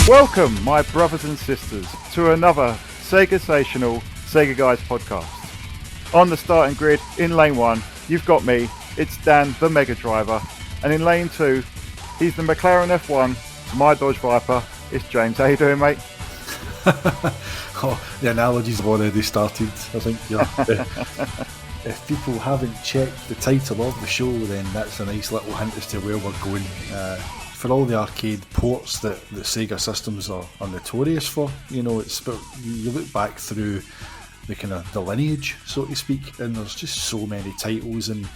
Welcome, my brothers and sisters, to another Sega-sational Sega Guys podcast. On the starting grid, in lane 1, you've got me, it's Dan, the Mega Driver, and in lane 2, he's the McLaren F1, my Dodge Viper, it's James. How you doing, mate? Oh, the analogy's already started, I think. If people haven't checked the title of the show, then that's a nice little hint as to where we're going. For all the arcade ports that Sega systems are notorious for, you know, it's about, you look back through the kind of the lineage, so to speak, and there's just so many titles, and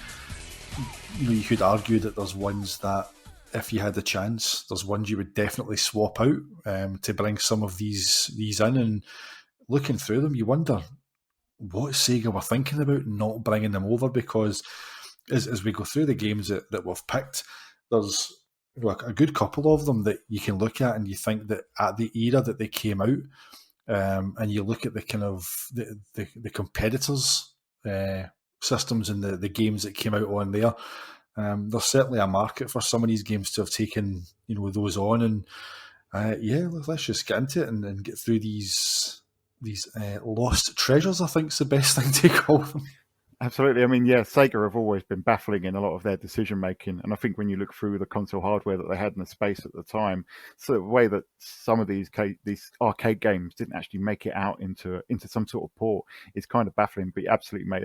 you know, you could argue that there's ones that, if you had the chance, there's ones you would definitely swap out to bring some of these in. And looking through them, you wonder what Sega were thinking about not bringing them over, because as we go through the games that we've picked, there's like a good couple of them that you can look at and you think that at the era that they came out, and you look at the kind of the competitors' systems and the games that came out on there, there's certainly a market for some of these games to have taken, you know, those on. And let's just get into it and get through these lost treasures, I think is the best thing to call them. Absolutely. I mean, yeah, Sega have always been baffling in a lot of their decision making, and I think when you look through the console hardware that they had in the space at the time, so the way that some of these arcade games didn't actually make it out into some sort of port is kind of baffling. But absolutely, mate,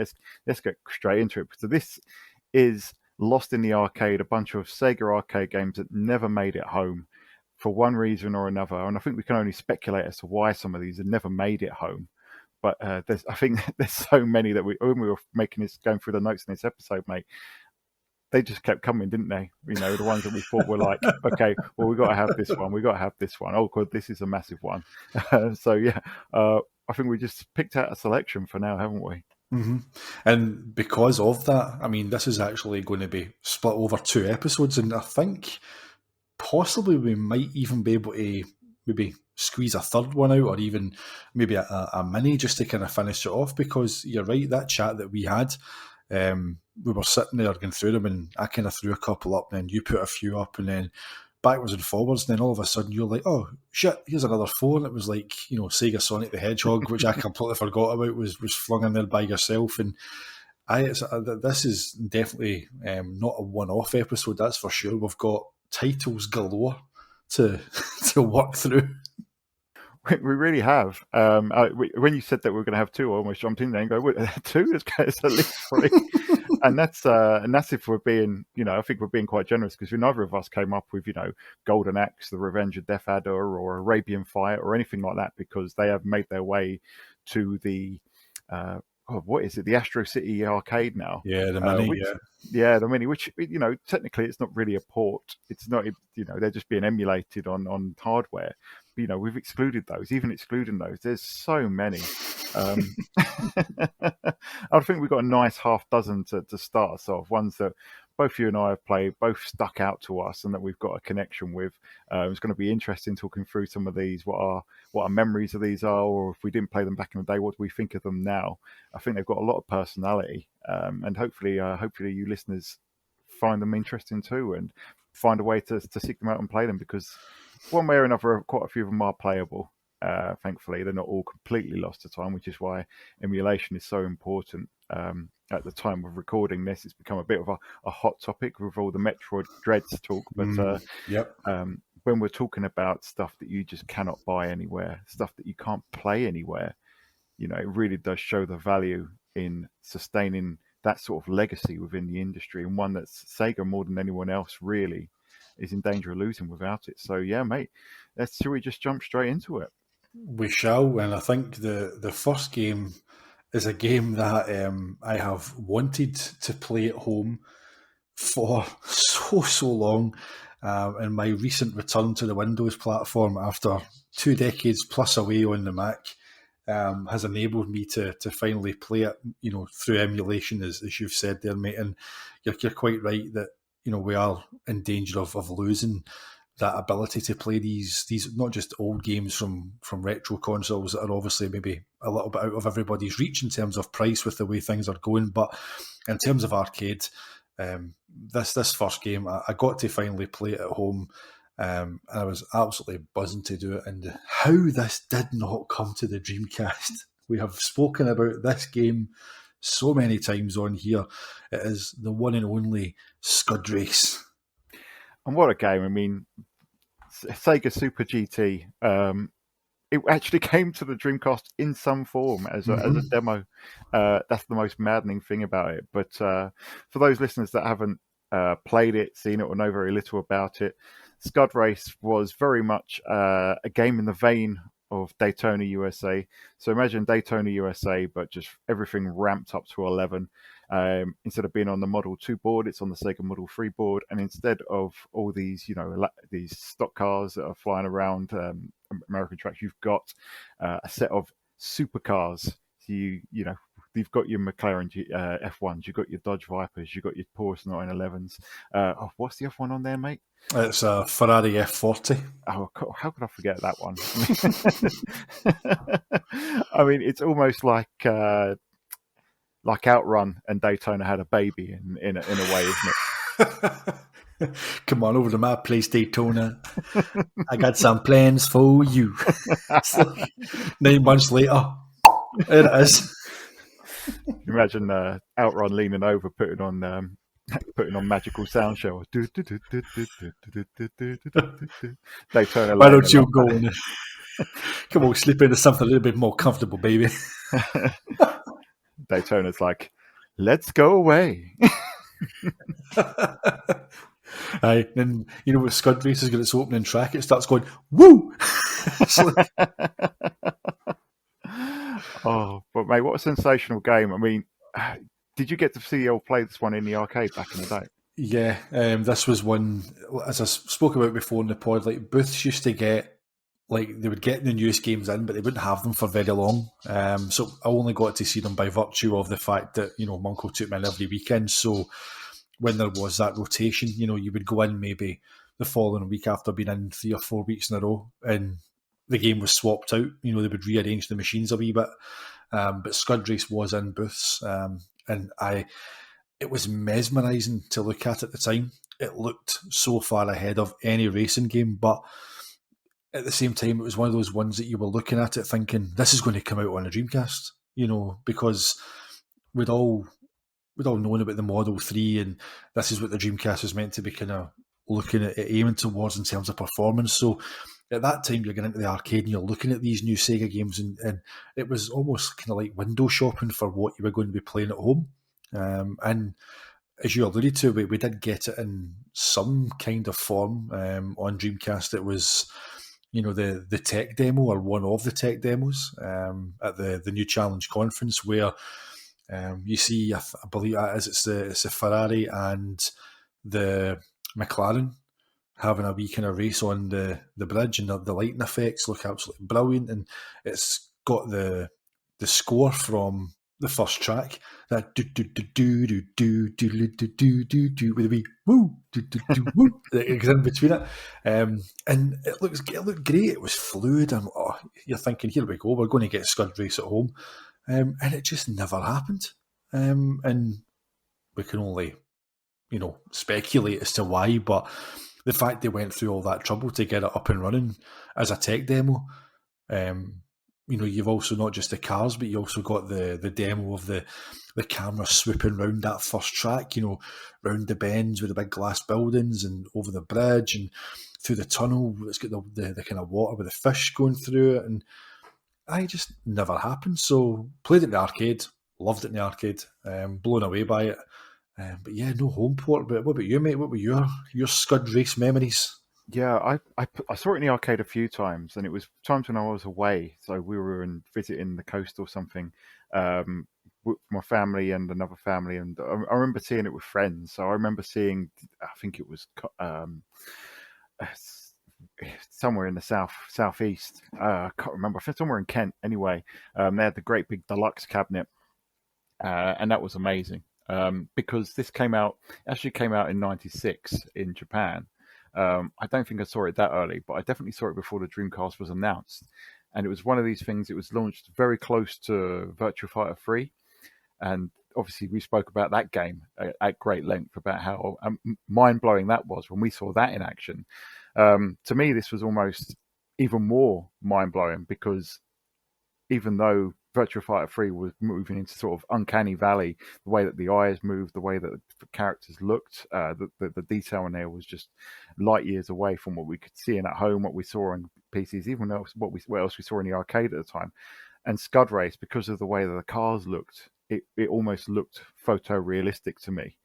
let's get straight into it. So this is Lost in the Arcade, a bunch of Sega arcade games that never made it home for one reason or another, and I think we can only speculate as to why some of these have never made it home. But I think there's so many that when we were going through the notes in this episode, mate, they just kept coming, didn't they? You know, the ones that we thought were like, okay, well, we got to have this one. We got to have this one. Oh, God, this is a massive one. So, yeah, I think we just picked out a selection for now, haven't we? Mm-hmm. And because of that, I mean, this is actually going to be split over 2 episodes, and I think possibly we might even be able to maybe squeeze a third one out, or even maybe a mini just to kind of finish it off, because you're right, that chat that we had, we were sitting there going through them, and I kind of threw a couple up, and then you put a few up, and then backwards and forwards, and then all of a sudden you're like, oh shit, here's another 4, and it was like, you know, Sega Sonic the Hedgehog, which I completely forgot about, was flung in there by yourself. And this is definitely not a one-off episode, that's for sure. We've got titles galore to work through. We really have. When you said that we were going to have 2, I almost jumped in there and go, 2? It's at least 3. and that's if we're being, you know, I think we're being quite generous, because neither of us came up with, you know, Golden Axe, The Revenge of Death Adder, or Arabian Fight, or anything like that, because they have made their way to the what is it? The Astro City arcade now. Yeah, the Mini. The Mini. Which, you know, technically it's not really a port. It's not. You know, they're just being emulated on hardware. But, you know, we've excluded those. Even excluding those, there's so many. I think we've got a nice half dozen to start us off. Ones that both you and I have played, both stuck out to us, and that we've got a connection with. It's going to be interesting talking through some of these. What our memories of these are, or if we didn't play them back in the day, what do we think of them now? I think they've got a lot of personality, and hopefully you listeners find them interesting too, and find a way to seek them out and play them, because one way or another, quite a few of them are playable. Thankfully, they're not all completely lost to time, which is why emulation is so important. At the time of recording this, it's become a bit of a hot topic with all the Metroid Dreads talk. But when we're talking about stuff that you just cannot buy anywhere, stuff that you can't play anywhere, you know, it really does show the value in sustaining that sort of legacy within the industry, and one that Sega, more than anyone else, really is in danger of losing without it. So yeah, mate, should we just jump straight into it? We shall. And I think the first game is a game that I have wanted to play at home for so long. And my recent return to the Windows platform after 2 decades plus away on the Mac has enabled me to finally play it, you know, through emulation, as you've said there, mate. And you're quite right that, you know, we are in danger of losing that ability to play these not just old games from retro consoles that are obviously maybe a little bit out of everybody's reach in terms of price with the way things are going, but in terms of arcade, this first game I got to finally play it at home, And I was absolutely buzzing to do it. And how this did not come to the Dreamcast. We have spoken about this game so many times on here. It is the one and only Scud Race. And what a game. I mean, Sega Super GT, it actually came to the Dreamcast in some form as a demo. That's the most maddening thing about it. But for those listeners that haven't played it, seen it, or know very little about it, Scud Race was very much a game in the vein of Daytona USA. So imagine Daytona USA, but just everything ramped up to 11. Instead of being on the Model 2 board, it's on the Sega Model 3 board, and instead of all these, these stock cars that are flying around American tracks, you've got a set of supercars. You've got your McLaren F1s, you've got your Dodge Vipers, you've got your Porsche 911s. What's the F1 on there, mate? It's a Ferrari F40. Oh, how could I forget that one? I mean, it's almost like Outrun and Daytona had a baby in a way, isn't it? Come on over to my place, Daytona. I got some plans for you. So, 9 months later, there it is. Imagine Outrun leaning over, putting on magical sound show. Daytona. Why don't you go and come on, slip into something a little bit more comfortable, baby? Daytona's like, let's go away. Aye, then with Scud Race has got its opening track, it starts going woo. Oh, but mate, what a sensational game! I mean, did you get to see or play this one in the arcade back in the day? Yeah, this was one, as I spoke about before in the pod, like booths used to get, like they would get the newest games in, but they wouldn't have them for very long. So I only got to see them by virtue of the fact that, my uncle took me in every weekend. So when there was that rotation, you would go in maybe the following week after being in 3 or 4 weeks in a row, and the game was swapped out. They would rearrange the machines a wee bit. But Scud Race was in booths, and it was mesmerising to look at the time. It looked so far ahead of any racing game, but at the same time, it was one of those ones that you were looking at it thinking, this is going to come out on a Dreamcast, because we'd all known about the Model 3, and this is what the Dreamcast was meant to be kind of looking at, aiming towards in terms of performance. So at that time, you're getting into the arcade and you're looking at these new Sega games, and it was almost kind of like window shopping for what you were going to be playing at home. And as you alluded to, we did get it in some kind of form on Dreamcast. It was, the tech demo, or one of the tech demos at the New Challenge conference, where you see, I believe it's the Ferrari and the McLaren having a wee kind of race on the bridge, and the lighting effects look absolutely brilliant, and it's got the score from the first track, that do do do do do do do do do do do with a wee woo do do do woo that goes in between it, and it looked great. It was fluid, and you're thinking, here we go, we're going to get Scud Race at home, and it just never happened, and we can only speculate as to why, but the fact they went through all that trouble to get it up and running as a tech demo, you've also not just the cars, but you also got the demo of the camera swooping round that first track, round the bends with the big glass buildings and over the bridge and through the tunnel. It's got the kind of water with the fish going through it, and I just never happened. So played it in the arcade, loved it in the arcade, blown away by it. But yeah, no home port. But what about you, mate? What were your Scud Race memories? Yeah, I saw it in the arcade a few times, and it was times when I was away. So we were visiting the coast or something, with my family and another family, and I remember seeing it with friends. So I remember seeing, I think it was somewhere in the southeast. I can't remember. I think somewhere in Kent. Anyway, they had the great big deluxe cabinet, and that was amazing. Because this came out in '96 in Japan. I don't think I saw it that early, but I definitely saw it before the Dreamcast was announced. And it was one of these things, it was launched very close to Virtua Fighter 3. And obviously we spoke about that game at great length, about how mind-blowing that was when we saw that in action. To me, this was almost even more mind-blowing because even though Virtua Fighter 3 was moving into sort of uncanny valley, the way that the eyes moved, the way that the characters looked, the detail in there was just light years away from what we could see in at home, what we saw on PCs, even what else we saw in the arcade at the time. And Scud Race, because of the way that the cars looked, it almost looked photorealistic to me.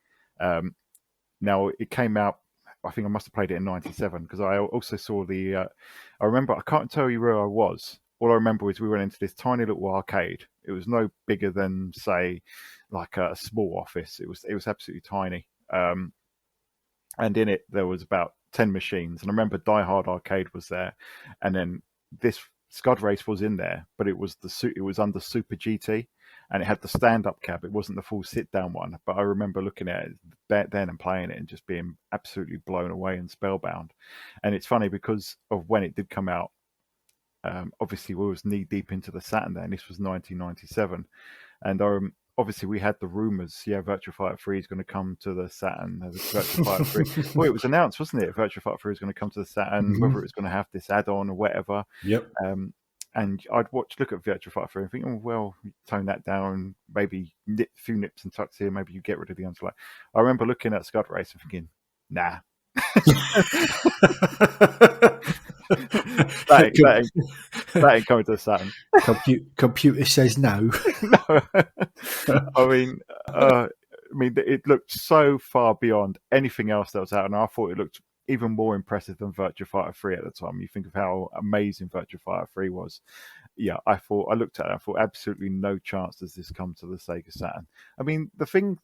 Now, it came out, I think I must have played it in 97, because I also saw I remember, I can't tell you where I was. All I remember is we went into this tiny little arcade. It was no bigger than, say, like a small office. It was absolutely tiny. And in it, there was about 10 machines. And I remember Die Hard Arcade was there. And then this Scud Race was in there, but it was under Super GT, and it had the stand-up cab. It wasn't the full sit-down one. But I remember looking at it then and playing it and just being absolutely blown away and spellbound. And it's funny because of when it did come out. Obviously, we was knee deep into the Saturn then. This was 1997, and obviously we had the rumours. Yeah, Virtua Fighter 3 is going to come to the Saturn. Virtua Fighter 3. Well, it was announced, wasn't it? Virtua Fighter 3 is going to come to the Saturn, whether it was going to have this add-on or whatever. Yep. And I'd look at Virtua Fighter 3 and think, oh well, tone that down, maybe a few nips and tucks here, maybe you get rid of the unselect. I remember looking at Scud Race and thinking, nah. that ain't coming to the Saturn. Computer says no. No. I mean, it looked so far beyond anything else that was out, and I thought it looked even more impressive than Virtua Fighter 3 at the time. You think of how amazing Virtua Fighter 3 was. Yeah, I looked at it, I thought absolutely no chance does this come to the Sega Saturn. I mean, the thing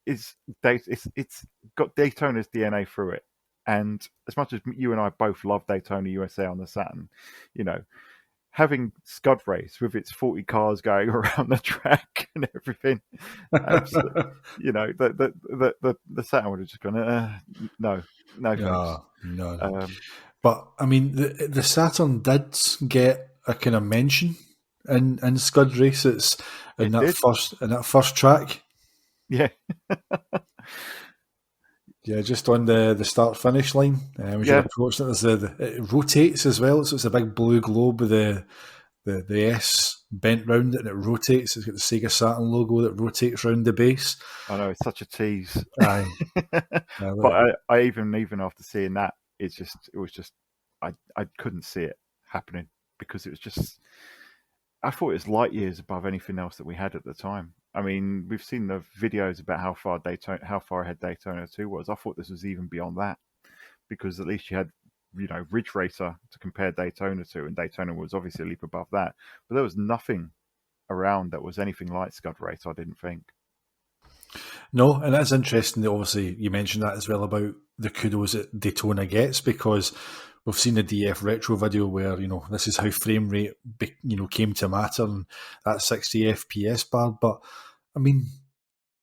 is, it's got Daytona's DNA through it. And as much as you and I both love Daytona USA on the Saturn, having Scud Race with its 40 cars going around the track and everything, the Saturn would have just gone, no thanks. No. But I mean, the Saturn did get a kind of mention in Scud Race. It's in that first track. Yeah. Yeah, just on the start-finish line. As you're approaching it, it rotates as well, so it's a big blue globe with the S bent round it, and it rotates. It's got the Sega Saturn logo that rotates round the base. I know, it's such a tease. Aye. But I even after seeing that, I couldn't see it happening, because it was just, I thought it was light years above anything else that we had at the time. I mean, we've seen the videos about how far ahead Daytona 2 was. I thought this was even beyond that, because at least you had, Ridge Racer to compare Daytona to, and Daytona was obviously a leap above that. But there was nothing around that was anything like Scud Race, I didn't think. No, and that's interesting that obviously you mentioned that as well about the kudos that Daytona gets, because we've seen the DF Retro video where, this is how frame rate, came to matter, and that 60 FPS bar. But, I mean,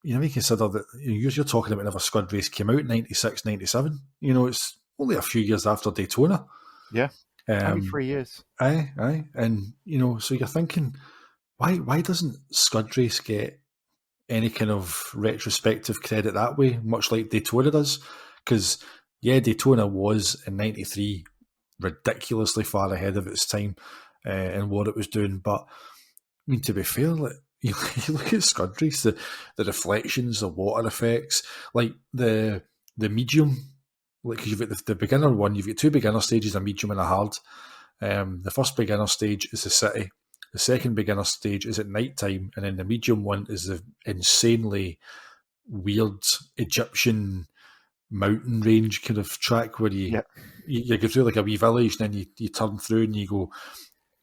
you consider that you're talking about whenever Scud Race came out, 96, 97. It's only a few years after Daytona. Yeah, only 3 years. Aye. And, so you're thinking, why doesn't Scud Race get any kind of retrospective credit that way, much like Daytona does? Because, Daytona was, in 93, ridiculously far ahead of its time in what it was doing. But, I mean, to be fair, you look at Scud Race, the reflections, the water effects, like the medium, because you've got the beginner one, you've got two beginner stages, a medium and a hard. The first beginner stage is the city. The second beginner stage is at night time, and then the medium one is the insanely weird Egyptian mountain range kind of track where you go through like a wee village, and then you turn through and you go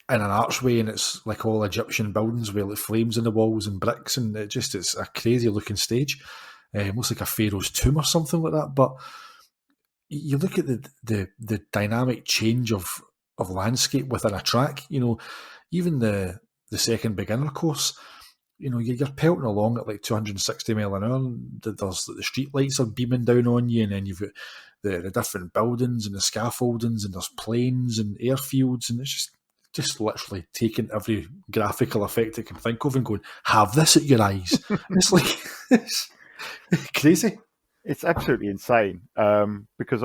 in an archway, and it's like all Egyptian buildings with like flames in the walls and bricks, and it's a crazy looking stage, almost like a pharaoh's tomb or something like that. But you look at the dynamic change of landscape within a track. Even the second beginner course, you're pelting along at like 260 mile an hour. And there's the street lights are beaming down on you, and then you've got the different buildings and the scaffoldings, and there's planes and airfields, and it's just literally taking every graphical effect it can think of and going, have this at your eyes. It's like, it's crazy. It's absolutely insane because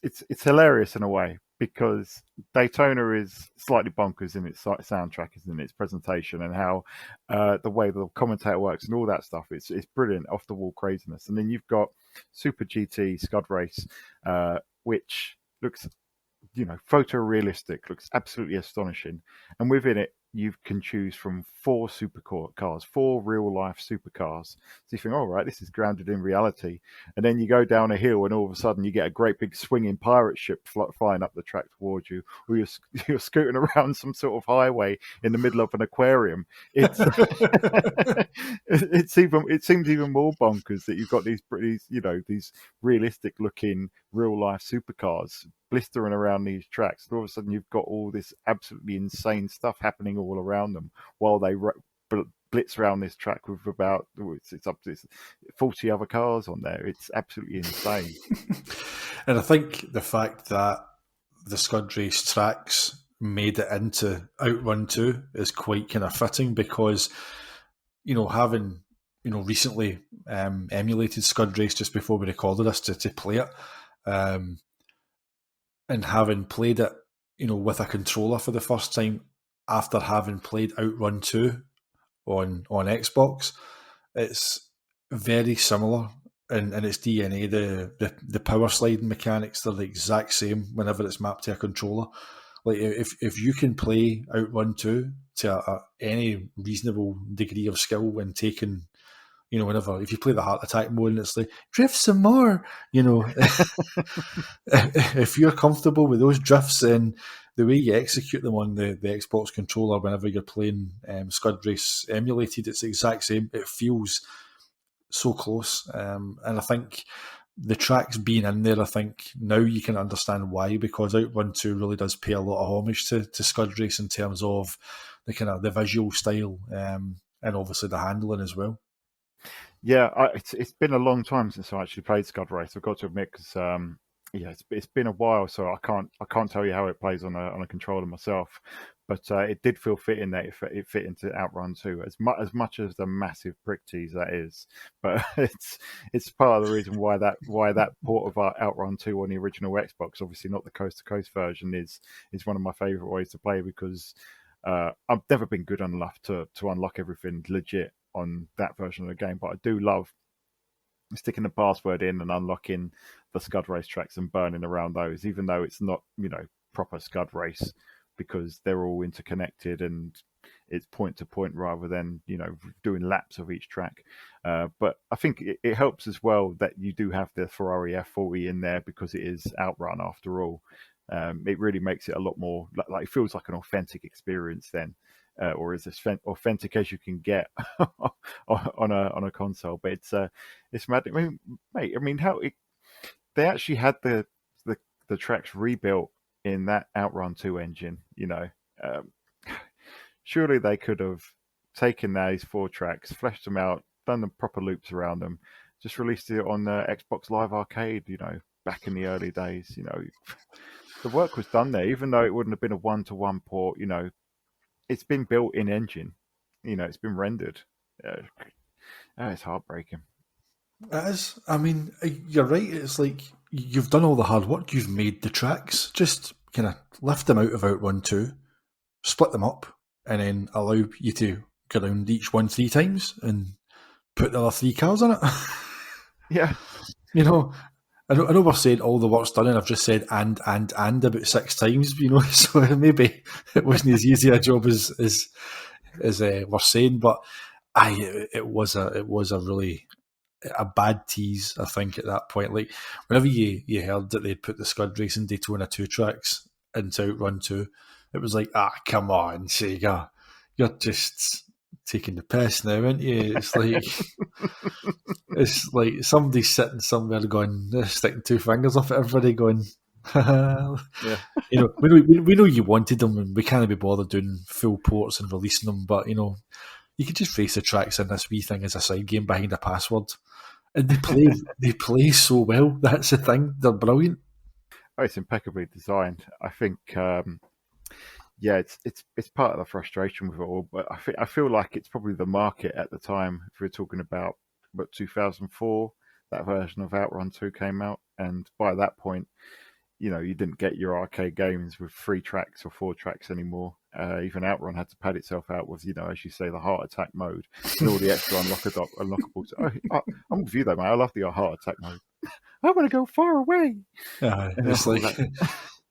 it's hilarious in a way because Daytona is slightly bonkers in its soundtrack, in its presentation, and how the way the commentator works and all that stuff. It's brilliant, off the wall craziness. And then you've got Super GT Scud Race, which looks photorealistic, looks absolutely astonishing. And within it, you can choose from four supercars, four real life supercars. So you think, all right, this is grounded in reality. And then you go down a hill, and all of a sudden, you get a great big swinging pirate ship flying up the track towards you, or you're scooting around some sort of highway in the middle of an aquarium. It's it seems even more bonkers that you've got these realistic looking real life supercars blistering around these tracks. And all of a sudden, you've got all this absolutely insane stuff happening all around them while they blitz around this track with about it's up to 40 other cars on there. It's absolutely insane. And I think the fact that the Scud Race tracks made it into Outrun 2 is quite kind of fitting because, having recently emulated Scud Race just before we recorded this to play it, and having played it, with a controller for the first time after having played Outrun 2 on Xbox, it's very similar in its DNA. The power sliding mechanics, they're the exact same whenever it's mapped to a controller. Like if you can play Outrun 2 to any reasonable degree of skill when taking, if you play the heart attack mode and it's like, drift some more, if you're comfortable with those drifts, then the way you execute them on the Xbox controller whenever you're playing Scud Race emulated, it's the exact same. It feels so close. And I think the tracks being in there, I think now you can understand why, because Outrun 2 really does pay a lot of homage to Scud Race in terms of the kind of the visual style and obviously the handling as well. Yeah, it's been a long time since I actually played Scud Race. I've got to admit, because it's been a while, so I can't tell you how it plays on a controller myself. But it did feel fitting that it fit into Outrun 2 as much as the massive prick tease that is. But it's part of the reason why that port of Outrun 2 on the original Xbox, obviously not the coast to coast version, is one of my favourite ways to play, because I've never been good enough to unlock everything legit on that version of the game, but I do love sticking the password in and unlocking the Scud Race tracks and burning around those, even though it's not proper Scud Race, because they're all interconnected and it's point to point rather than doing laps of each track. But I think it helps as well that you do have the Ferrari F40 in there, because it is Outrun after all. It really makes it a lot more like it feels like an authentic experience then. Or as authentic as you can get on a console. But it's mad. I mean, how they actually had the tracks rebuilt in that Outrun 2 engine. Surely they could have taken those four tracks, fleshed them out, done the proper loops around them, just released it on the Xbox Live Arcade. Back in the early days. The work was done there, even though it wouldn't have been a one-to-one port. It's been built in engine. It's been rendered. It's heartbreaking. It is. I mean, you're right. It's like you've done all the hard work. You've made the tracks. Just kind of lift them out of Outrun 2, split them up, and then allow you to go around each one 3 times and put the other 3 cars on it. Yeah. I know we're saying all the work's done, and I've just said and about 6 times, so maybe it wasn't as easy a job as we're saying, but it was a really a bad tease, I think, at that point. Like, whenever you heard that they'd put the Scud Race and Daytona 2 tracks into Outrun 2, it was like, come on, Sega, you're just taking the piss now, aren't you? It's like somebody's sitting somewhere going, sticking 2 fingers up at everybody, going, yeah. We know you wanted them, and we can't be bothered doing full ports and releasing them, but you could just race the tracks in this wee thing as a side game behind a password, and they play so well. That's the thing; they're brilliant. Oh, it's impeccably designed. I think. It's part of the frustration with it all, but I feel like it's probably the market at the time. If we're talking about 2004, that version of Outrun 2 came out, and by that point, you didn't get your arcade games with 3 tracks or 4 tracks anymore. Even Outrun had to pad itself out with, as you say, the heart attack mode and all the extra unlockables. I'm with you though, man. I love the heart attack mode. I want to go far away. It's like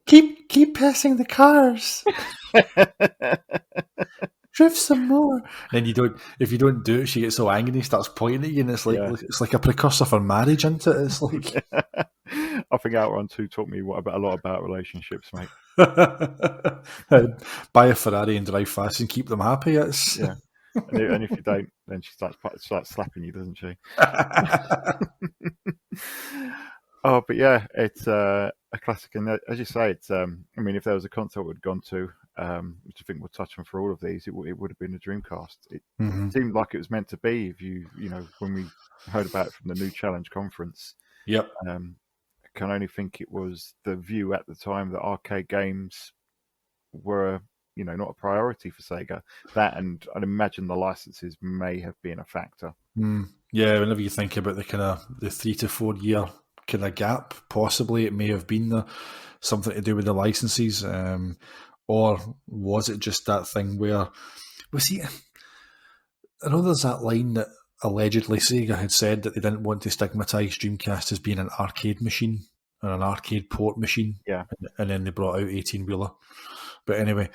keep passing the cars. Drift some more. And then if you don't do it, she gets so angry and he starts pointing at you, and it's like it's like a precursor for marriage, isn't it? It's like I think Outrun 2 taught me a lot about relationships, mate. Buy a Ferrari and drive fast and keep them happy. It's and if you don't, then she starts slapping you, doesn't she? Oh, but yeah, it's a classic, and as you say, it's. I mean, if there was a console we'd gone to, which I think we'll touch on for all of these, it would have been a Dreamcast. It seemed like it was meant to be. If when we heard about it from the new Challenge conference, yep. I can only think it was the view at the time that arcade games were, not a priority for Sega. That, and I'd imagine the licenses may have been a factor. Yeah, whenever you think about the kind of the 3 to 4 year kind of gap, possibly it may have been something to do with the licenses, or was it just that thing where I know there's that line that allegedly Sega had said that they didn't want to stigmatise Dreamcast as being an arcade machine or an arcade port machine, and then they brought out 18-wheeler. But anyway,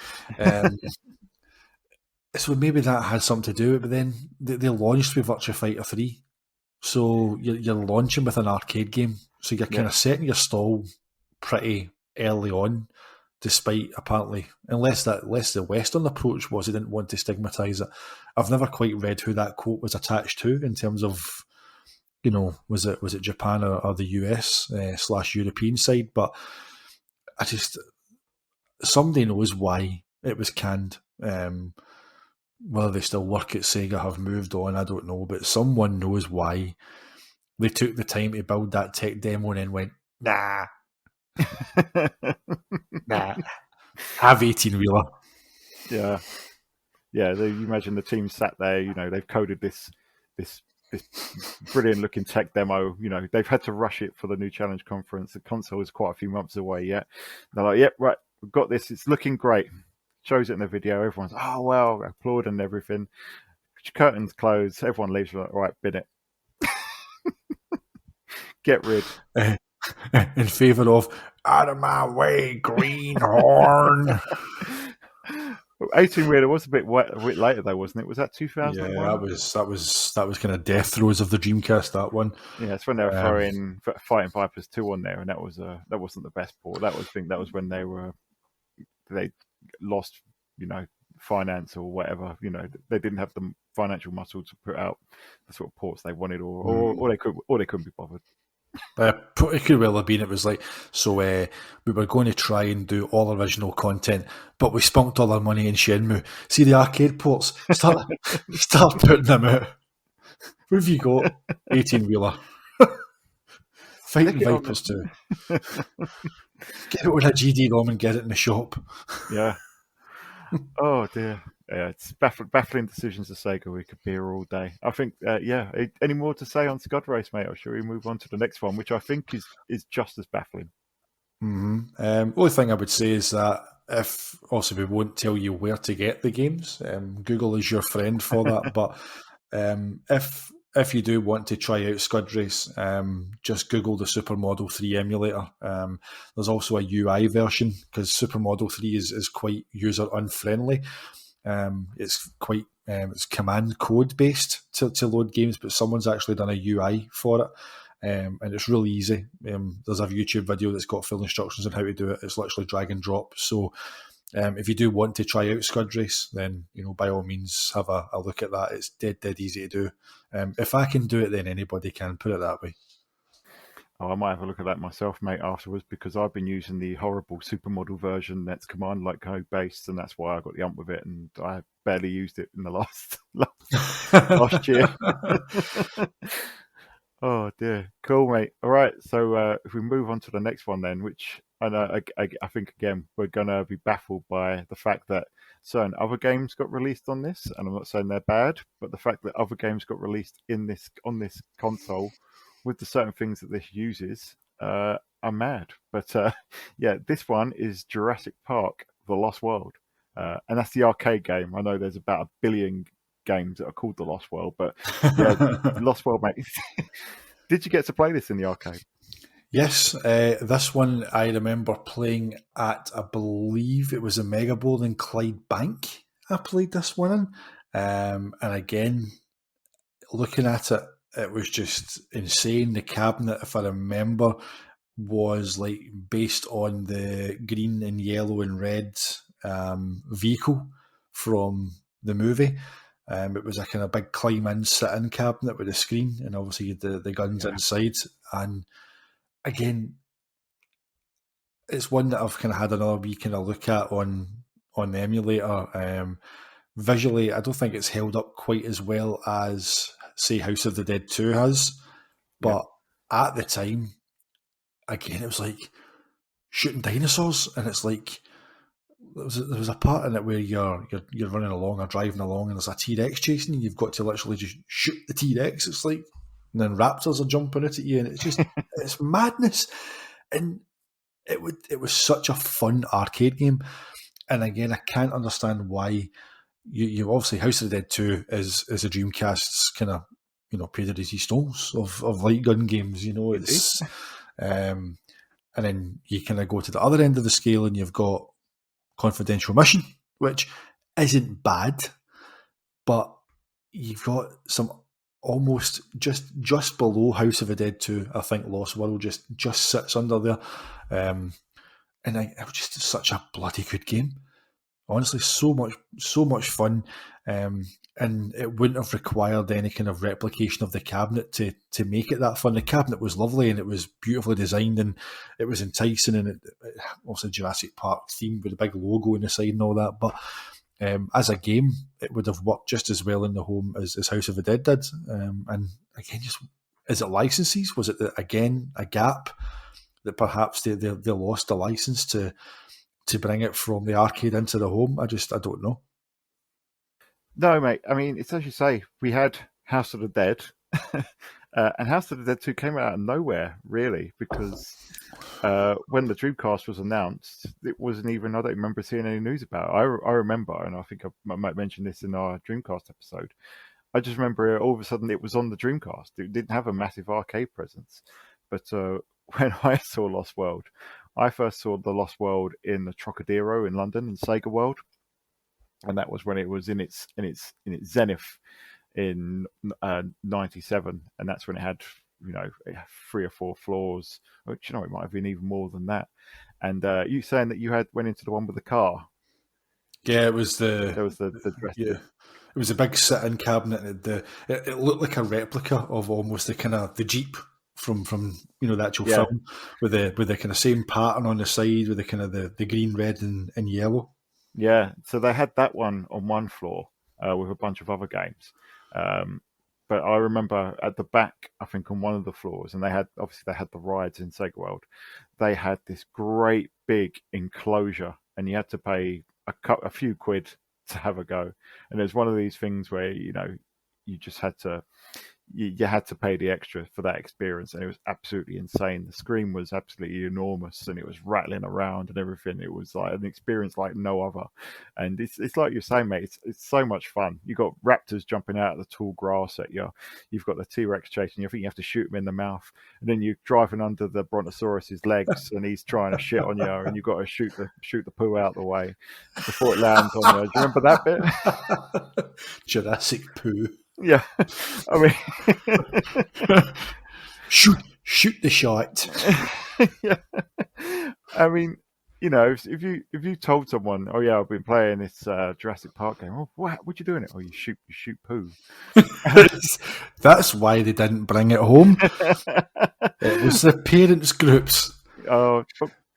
so maybe that had something to do with it, but then they launched with Virtua Fighter 3. So you're launching with an arcade game, so you're kind of setting your stall pretty early on, despite apparently, unless the Western approach was they didn't want to stigmatise it. I've never quite read who that quote was attached to in terms of, was it Japan or the US / European side, but somebody knows why it was canned. Whether they still work at Sega, have moved on, I don't know, but someone knows why they took the time to build that tech demo and then went, nah, have 18-wheeler. Yeah. You imagine the team sat there, they've coded this brilliant looking tech demo, they've had to rush it for the new Challenge conference. The console is quite a few months away yet. They're like, yep, right, we've got this, it's looking great. Shows it in the video, everyone's, oh, well, applaud and everything. Curtains close, everyone leaves, like, right, bin it. Get rid. In favour of, out of my way, greenhorn. 18-wheeler was a bit later though, wasn't it? Was that 2001? Yeah, that was kind of death throes of the Dreamcast, that one. Yeah, it's when they were throwing Fighting Vipers 2 on there, and that wasn't the best port. That was when they lost, finance or whatever. They didn't have the financial muscle to put out the sort of ports they wanted, or they couldn't be bothered. It could well have been. It was like, so we were going to try and do all original content, but we spunked all our money in Shenmue. See the arcade ports? Start putting them out. Where have you got? 18-wheeler. Fighting Vipers 2. Get it with a GD-ROM and get it in the shop. Yeah. Oh dear. Yeah, it's baffling decisions of Sega. We could be here all day. I think, any more to say on Scud Race, mate? Or should we move on to the next one, which I think is just as baffling? Only thing I would say is that we won't tell you where to get the games. Google is your friend for that. But if you do want to try out Scud Race, just Google the Supermodel 3 emulator. There's also a UI version because Supermodel 3 is quite user unfriendly. It's quite it's command code based to load games, but someone's actually done a UI for it, and it's really easy. There's a YouTube video that's got full instructions on how to do it. It's literally drag and drop. So if you do want to try out Scud Race, then by all means have a look at that. It's dead easy to do. If I can do it, then anybody can. Put it that way. Oh, I might have a look at that myself, mate, afterwards, because I've been using the horrible Supermodel version that's command line code based, and that's why I got the ump with it, and I barely used it in the last year. Oh dear, cool, mate. All right, so if we move on to the next one, then, which I think again we're gonna be baffled by the fact that certain other games got released on this, and I'm not saying they're bad, but the fact that other games got released on this console with the certain things that this uses, I'm mad. But yeah, this one is Jurassic Park: The Lost World, and that's the arcade game. I know there's about 1 billion games that are called The Lost World, but yeah, Lost World, mate. Did you get to play this in the arcade? Yes, this one I remember playing at, I believe it was a Mega Bowl in Clydebank. I played this one in. And again, looking at it, it was just insane. The cabinet, if I remember, was like based on the green and yellow and red vehicle from the movie. It was a kind of big climb in, sit in cabinet with a screen, and obviously you had the guns inside. And again, it's one that I've kind of had another wee kind of look at on the emulator. Visually, I don't think it's held up quite as well as, say, House of the Dead 2 has. But at the time, again, it was like shooting dinosaurs, and it's like there was a part in it where you're running along or driving along, and there's a T-Rex chasing you. You've got to literally just shoot the T-Rex. It's like, and then raptors are jumping out at you, and it's just it's madness. And it was such a fun arcade game. And again, I can't understand why you obviously House of the Dead 2 is a Dreamcast's kind of, Pedro stones of light gun games. It's and then you kind of go to the other end of the scale and you've got Confidential Mission, which isn't bad, but you've got some almost just below House of the Dead 2. I think Lost World just sits under there. And it was just such a bloody good game. Honestly, so much fun, and it wouldn't have required any kind of replication of the cabinet to make it that fun. The cabinet was lovely and it was beautifully designed and it was enticing, and it also Jurassic Park theme with a big logo on the side and all that. But as a game, it would have worked just as well in the home as House of the Dead did. And again, just is it licenses? Was it again a gap that perhaps they lost the license to bring it from the arcade into the home? I don't know. No, mate. I mean, it's as you say. We had House of the Dead, and House of the Dead 2 came out of nowhere, really, because when the Dreamcast was announced, it wasn't even. I don't remember seeing any news about it. I remember, and I think I might mention this in our Dreamcast episode. I just remember all of a sudden it was on the Dreamcast. It didn't have a massive arcade presence, but when I saw Lost World, I first saw the Lost World in the Trocadero in London in Sega World, and that was when it was in its zenith in '97, and that's when it had 3 or 4 floors. Which, it might have been even more than that. And you saying that you went into the one with the car? Yeah, it was there was the dress. Yeah. It was a big sit-in cabinet. It looked like a replica of almost the kind of the Jeep from the actual film, with the kind of same pattern on the side, with the kind of the green, red, and yellow. Yeah, so they had that one on one floor with a bunch of other games. But I remember at the back, I think on one of the floors, and they had the rides in Sega World. They had this great big enclosure, and you had to pay a few quid to have a go. And it was one of these things where you just had to you had to pay the extra for that experience, and it was absolutely insane. The screen was absolutely enormous, and it was rattling around and everything. It was like an experience like no other. And it's like you're saying, mate. It's so much fun. You got raptors jumping out of the tall grass at you. You've got the T-Rex chasing you. I think you have to shoot him in the mouth, and then you're driving under the Brontosaurus's legs, and he's trying to shit on you, and you've got to shoot the poo out the way before it lands on you. Do you remember that bit? Jurassic poo. Yeah, I mean, shoot the shot. Yeah, I mean, if you told someone, oh yeah, I've been playing this Jurassic Park game, oh, what you doing it? Oh, you shoot poo. That's why they didn't bring it home. It was the parents' groups. Oh,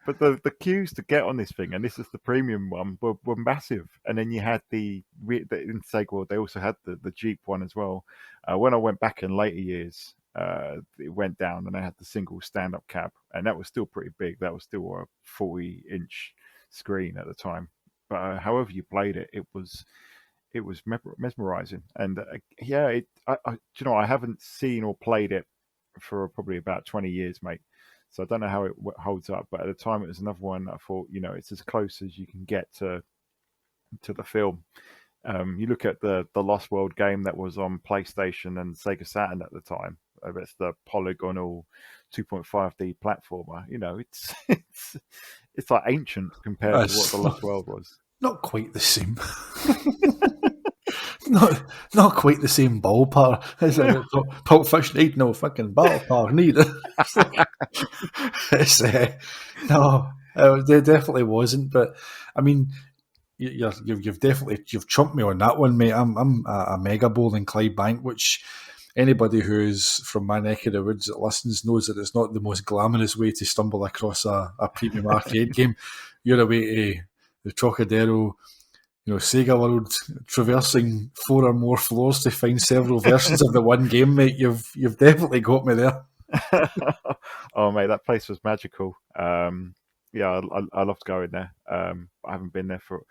but the queues to get on this thing, and this is the premium one, were massive. And then you had in Sega World, they also had the Jeep one as well. When I went back in later years, it went down, and they had the single stand-up cab, and that was still pretty big. That was still a 40-inch screen at the time. But however you played it, it was mesmerizing. And I haven't seen or played it for probably about 20 years, mate. So I don't know how it holds up, but at the time it was another one that I thought, it's as close as you can get to the film. You look at the Lost World game that was on PlayStation and Sega Saturn at the time. It's the polygonal 2.5D platformer. It's like ancient compared to what the Lost World was. Not quite the same. not quite the same ballpark. It's like Pulp Fiction ain't no fucking ballpark neither. There definitely wasn't. But I mean, you've trumped me on that one, mate. I'm a mega bowl in Clydebank, which anybody who's from my neck of the woods that listens knows that it's not the most glamorous way to stumble across a premium arcade game. You're away to the Trocadero, Sega World, traversing 4 or more floors to find several versions of the one game, mate. You've definitely got me there. Oh, mate, that place was magical. I loved going there. I haven't been there for.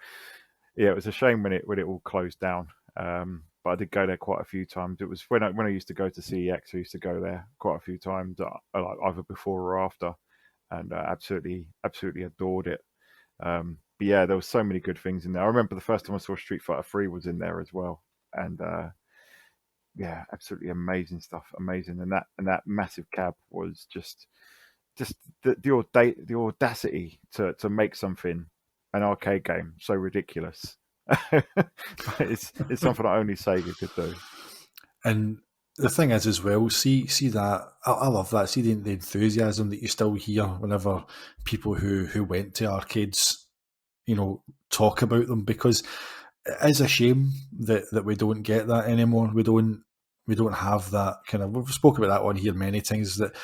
Yeah, it was a shame when it all closed down. But I did go there quite a few times. It was when I used to go to CEX. I used to go there quite a few times, either before or after, and absolutely adored it. But yeah, there was so many good things in there. I remember the first time I saw Street Fighter 3 was in there as well, and yeah, absolutely amazing stuff. Amazing, and that massive cab was just the audacity to make something, an arcade game, so ridiculous. it's something that only Sega could do. And the thing is as well, see that I love that. See the enthusiasm that you still hear whenever people who went to arcades, talk about them, because it is a shame that we don't get that anymore. We don't have that kind of. We've spoken about that on here many times, that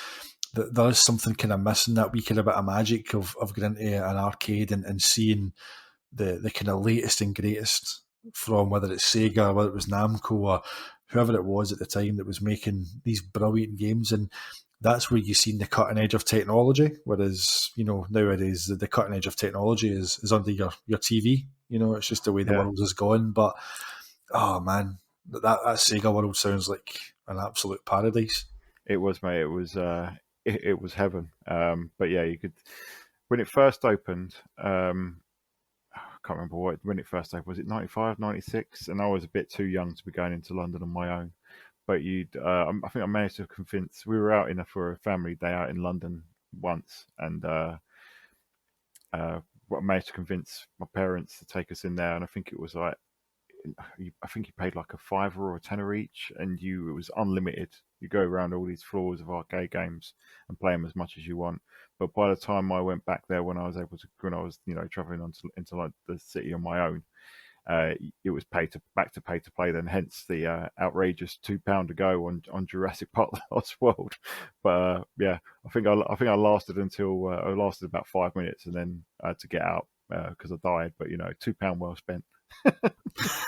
there is something kind of missing, that wee kind of bit of magic of getting into an arcade and seeing the kind of latest and greatest from, whether it's Sega, whether it was Namco or whoever it was at the time that was making these brilliant games. And that's where you've seen the cutting edge of technology, whereas nowadays the cutting edge of technology is under your TV. It's just the way the world has gone. But oh man, that Sega world sounds like an absolute paradise. It was, mate. It was it was heaven. But yeah, you could, when it first opened, I can't remember when it first opened. Was it 95, 96? And I was a bit too young to be going into London on my own. But I think I managed to convince. We were out for a family day out in London once, and I managed to convince my parents to take us in there. And I think it was like, I think you paid like a £5 or a £10 each, and it was unlimited. You go around all these floors of arcade games and play them as much as you want. But by the time I went back there, when I was traveling into like the city on my own, it was pay to play. Then hence the outrageous £2 to go on Jurassic Park: The Lost World. But yeah, I think I lasted until I lasted about 5 minutes, and then I had to get out because I died. But £2 well spent.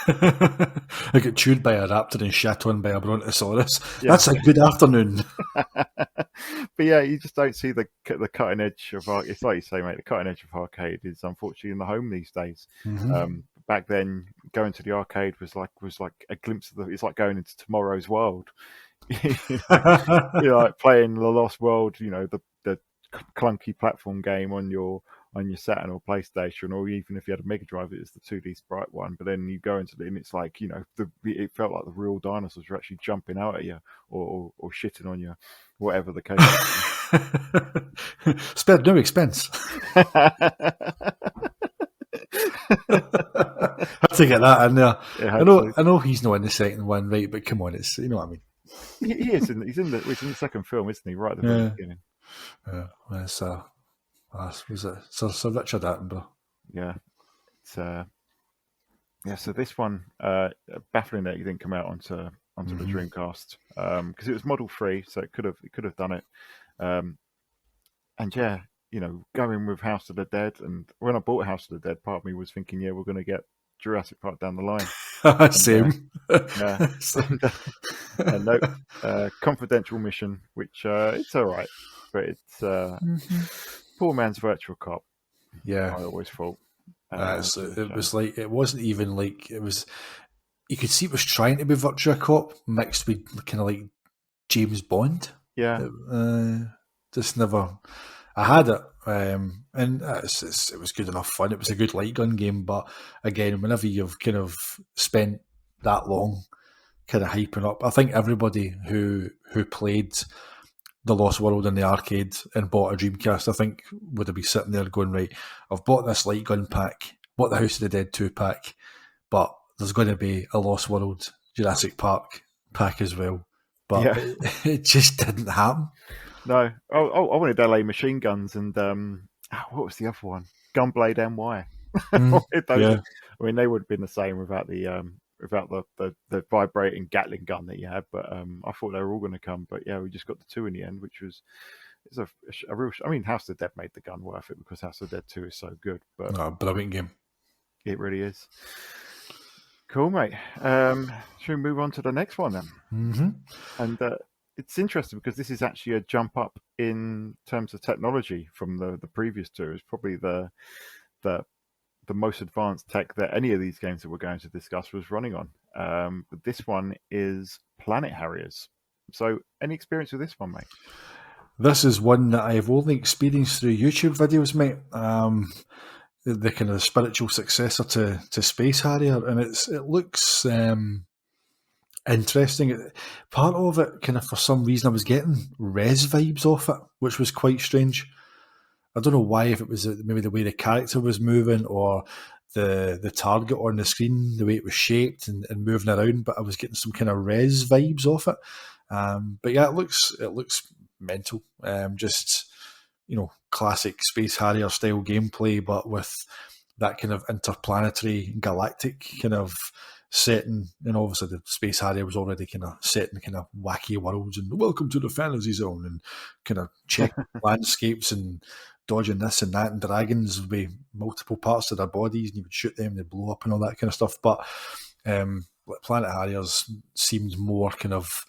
I got chewed by a raptor and shat on by a brontosaurus. Yeah. That's a good afternoon. But yeah, you just don't see the cutting edge of arcade. It's like you say, mate, the cutting edge of arcade is unfortunately in the home these days. Mm-hmm. Back then, going to the arcade was like a glimpse of it's like going into tomorrow's world. Like playing the Lost World, the clunky platform game on your Saturn or PlayStation, or even if you had a Mega Drive, it was the 2D sprite one. But then you go into it, and it's like it felt like the real dinosaurs were actually jumping out at you or shitting on you, whatever the case. Spared no expense. Have to get that in there. Yeah, I know he's not in the second one, right? But come on, it's what I mean. He is. He's in the second film, isn't he? Right at the very beginning. Yeah, was it Sir Richard Attenborough? Yeah, So this one, baffling that he didn't come out onto the Dreamcast, because it was Model 3, so it could have done it. And yeah, going with House of the Dead, and when I bought House of the Dead, part of me was thinking, yeah, we're going to get Jurassic Park down the line. Same. And no, Confidential Mission, which it's all right, but it's poor man's Virtual Cop. Yeah, I always thought. It was like, it wasn't even like, it was, you could see it was trying to be Virtua Cop mixed with kind of like James Bond. Yeah. Just never. I had it, and it was good enough fun. It was a good light gun game, but again, whenever you've kind of spent that long kind of hyping up, I think everybody who played The Lost World in the arcade and bought a Dreamcast, I think would have been sitting there going, right, I've bought this light gun pack, bought the House of the Dead 2 pack, but there's going to be a Lost World Jurassic Park pack as well. But Yeah. it just didn't happen. No. I wanted LA machine guns and what was the other one? Gunblade NY. Those. Yeah. I mean, they would have been the same without the vibrating Gatling gun that you had, but I thought they were all going to come. But yeah, we just got the 2 in the end, which was a real. I mean, House of the Dead made the gun worth it because House of the Dead 2 is so good. But No, brilliant game. it really is. Cool, mate. Should we move on to the next one then? Mm-hmm. And it's interesting because this is actually a jump up in terms of technology from the previous two. It's probably the most advanced tech that any of these games that we're going to discuss was running on. But this one is Planet Harriers. So, any experience with this one, mate? This is one that I've only experienced through YouTube videos, mate. The kind of spiritual successor to Space Harrier, and it looks interesting. Part of it, kind of for some reason, I was getting Res vibes off it, which was quite strange. I don't know why, if it was maybe the way the character was moving or the target on the screen, the way it was shaped and moving around, but I was getting some kind of Res vibes off it. But yeah, it looks mental. Just, classic Space Harrier style gameplay, but with that kind of interplanetary galactic kind of setting. And obviously the Space Harrier was already kind of set in kind of wacky worlds and welcome to the fantasy zone and kind of check landscapes and dodging this and that, and dragons with multiple parts of their bodies, and you would shoot them, they blow up and all that kind of stuff. But Planet Harriers seemed more kind of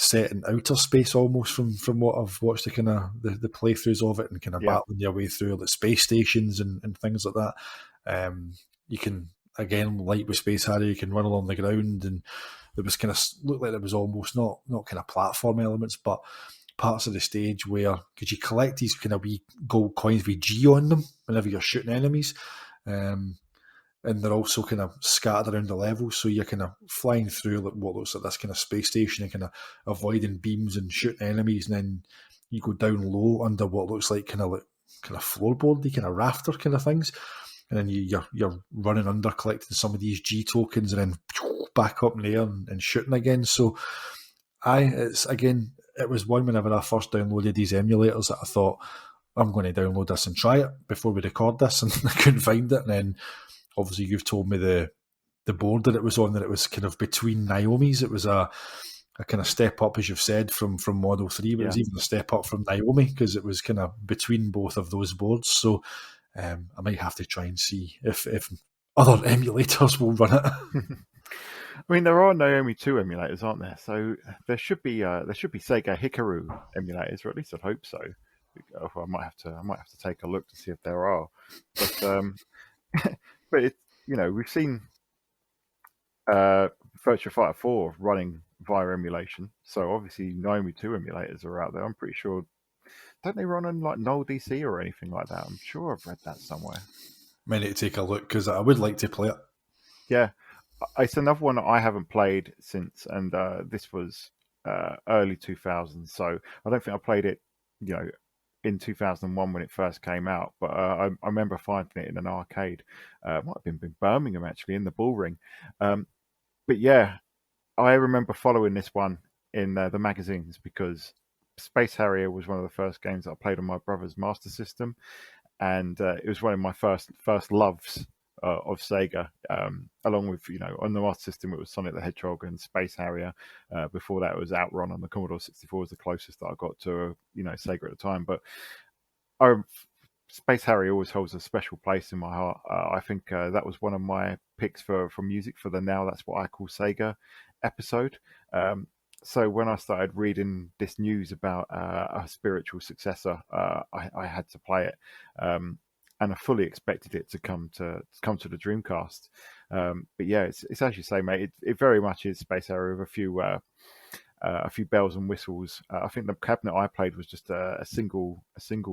set in outer space almost from what I've watched, the kind of the playthroughs of it, and kind of battling your way through the space stations and things like that. You can, again, like with Space Harrier, you can run along the ground, and it was kind of looked like there was almost not kind of platform elements, but parts of the stage where, because you collect these kind of wee gold coins with G on them whenever you're shooting enemies, and they're also kind of scattered around the levels, so you're kind of flying through what looks like this kind of space station and kind of avoiding beams and shooting enemies, and then you go down low under what looks like kind of floorboardy kind of rafter kind of things, and then you're running under collecting some of these G tokens and then back up in the air and shooting again. So it was one, whenever I first downloaded these emulators, that I thought, I'm going to download this and try it before we record this, and I couldn't find it. And then obviously you've told me the board that it was on, that it was kind of between Naomi's. It was a kind of step up, as you've said, from Model 3, but it was even a step up from Naomi, because it was kind of between both of those boards. So I might have to try and see if other emulators will run it. I mean, there are Naomi 2 emulators, aren't there? So there should be Sega Hikaru emulators, or at least I'd hope so. I might have to take a look to see if there are. But but it, we've seen Virtua Fighter 4 running via emulation, so obviously Naomi 2 emulators are out there. I'm pretty sure. Don't they run on like Null DC or anything like that? I'm sure I've read that somewhere. Might need to take a look, because I would like to play it. Yeah. It's another one that I haven't played since, and this was early 2000s, so I don't think I played it, in 2001 when it first came out. But I remember finding it in an arcade. It might have been in Birmingham, actually, in the Bull Ring. But yeah, I remember following this one in the magazines, because Space Harrier was one of the first games that I played on my brother's Master System, and it was one of my first loves of Sega, along with, on the Master System it was Sonic the Hedgehog and Space Harrier. Before that it was Outrun on the Commodore 64, was the closest that I got to Sega at the time. But Space Harrier always holds a special place in my heart. I think that was one of my picks for music for the Now That's What I Call Sega episode. So when I started reading this news about a spiritual successor, I had to play it. And I fully expected it to come to the Dreamcast. But yeah, it's as you say, mate. It very much is Space Harrier with a few a few bells and whistles. I think the cabinet I played was just a single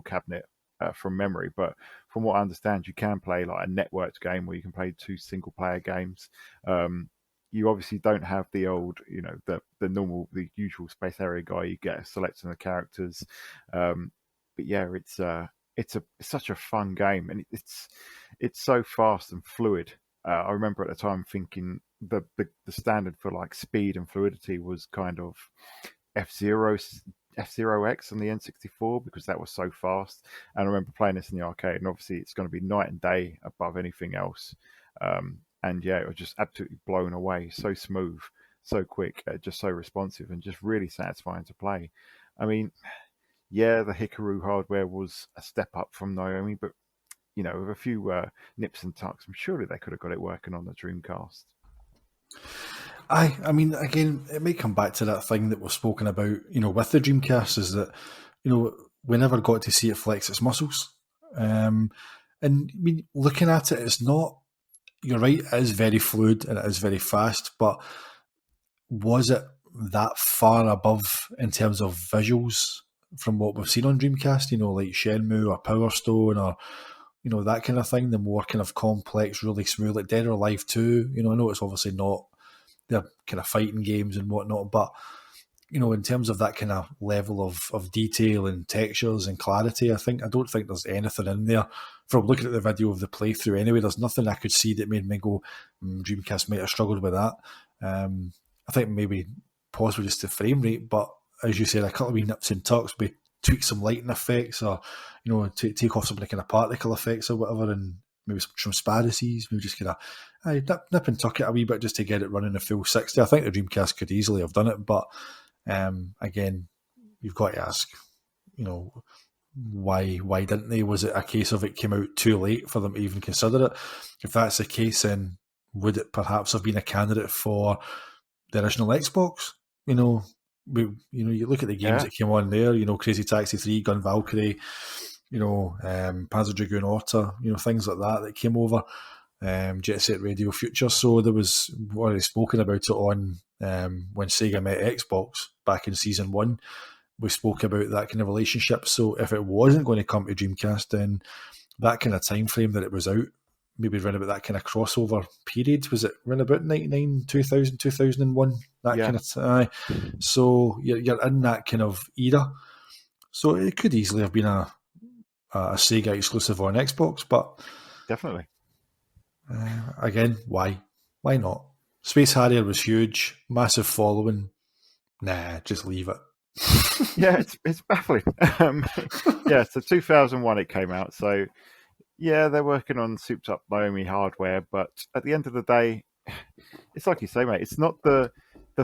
cabinet from memory, but from what I understand, you can play like a networked game where you can play 2 single player games. You obviously don't have the old, the usual Space Harrier guy. You get selecting the characters, but yeah, it's such a fun game, and it's so fast and fluid. I remember at the time thinking the standard for like speed and fluidity was kind of F Zero X on the N64 because that was so fast. And I remember playing this in the arcade, and obviously it's going to be night and day above anything else. And yeah, it was just absolutely blown away. So smooth, so quick, just so responsive, and just really satisfying to play. I mean, yeah, the Hikaru hardware was a step up from Naomi, but with a few nips and tucks, I'm surely they could have got it working on the Dreamcast. I mean, again, it may come back to that thing that we've spoken about, with the Dreamcast, is that, we never got to see it flex its muscles. And I mean, looking at it, it's not, you're right, it is very fluid and it is very fast, but was it that far above in terms of visuals from what we've seen on Dreamcast, like Shenmue or Power Stone or, that kind of thing, the more kind of complex, really smooth, like Dead or Alive 2, I know it's obviously not, they're kind of fighting games and whatnot, but in terms of that kind of level of detail and textures and clarity, I don't think there's anything in there. From looking at the video of the playthrough anyway, there's nothing I could see that made me go, Dreamcast might have struggled with that. I think maybe possibly just the frame rate, but as you said, a couple of wee nips and tucks, maybe tweak some lighting effects or, take off some kind of particle effects or whatever, and maybe some transparencies, maybe just kind of nip and tuck it a wee bit just to get it running a full 60. I think the Dreamcast could easily have done it, but again, you've got to ask, why didn't they? Was it a case of it came out too late for them to even consider it? If that's the case, then would it perhaps have been a candidate for the original Xbox? You look at the games that came on there, Crazy Taxi 3, Gun Valkyrie, Panzer Dragoon Orta, things like that came over, Jet Set Radio Future. So there was already spoken about it on when Sega met Xbox back in Season 1. We spoke about that kind of relationship. So if it wasn't going to come to Dreamcast, then that kind of time frame that it was out, maybe around about that kind of crossover period, was it around about 99, 2000, 2001, that kind of time? So you're in that kind of era. So it could easily have been a Sega exclusive on Xbox, but definitely. Again, why? Why not? Space Harrier was huge, massive following. Nah, just leave it. Yeah, it's baffling. So 2001 it came out. So yeah, they're working on souped up Naomi hardware, but at the end of the day, it's like you say, mate. It's not the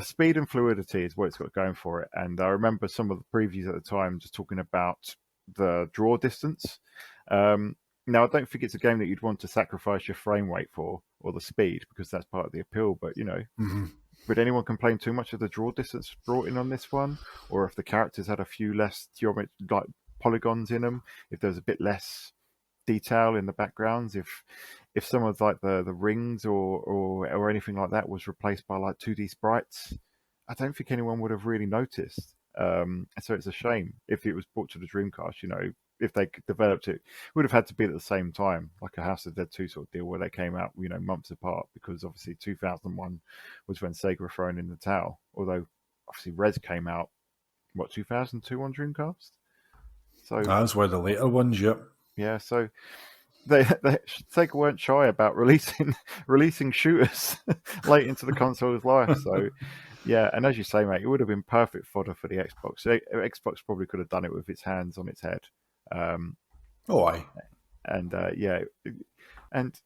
speed and fluidity is what it's got going for it. And I remember some of the previews at the time just talking about the draw distance. Now, I don't think it's a game that you'd want to sacrifice your frame rate for or the speed because that's part of the appeal. But would anyone complain too much of the draw distance brought in on this one, or if the characters had a few less like polygons in them, if there's a bit less detail in the backgrounds, if some of like the rings or anything like that was replaced by like 2D sprites, I don't think anyone would have really noticed. So it's a shame if it was brought to the Dreamcast. If they developed it, would have had to be at the same time, like a House of Dead 2 sort of deal where they came out, months apart, because obviously 2001 was when Sega were thrown in the towel. Although obviously Res came out, 2002 on Dreamcast? So that's one of the later ones, yep. Yeah, so they Sega weren't shy about releasing shooters late into the console's life. So yeah, and as you say, mate, it would have been perfect fodder for the Xbox. Xbox probably could have done it with its hands on its head. Aye. And and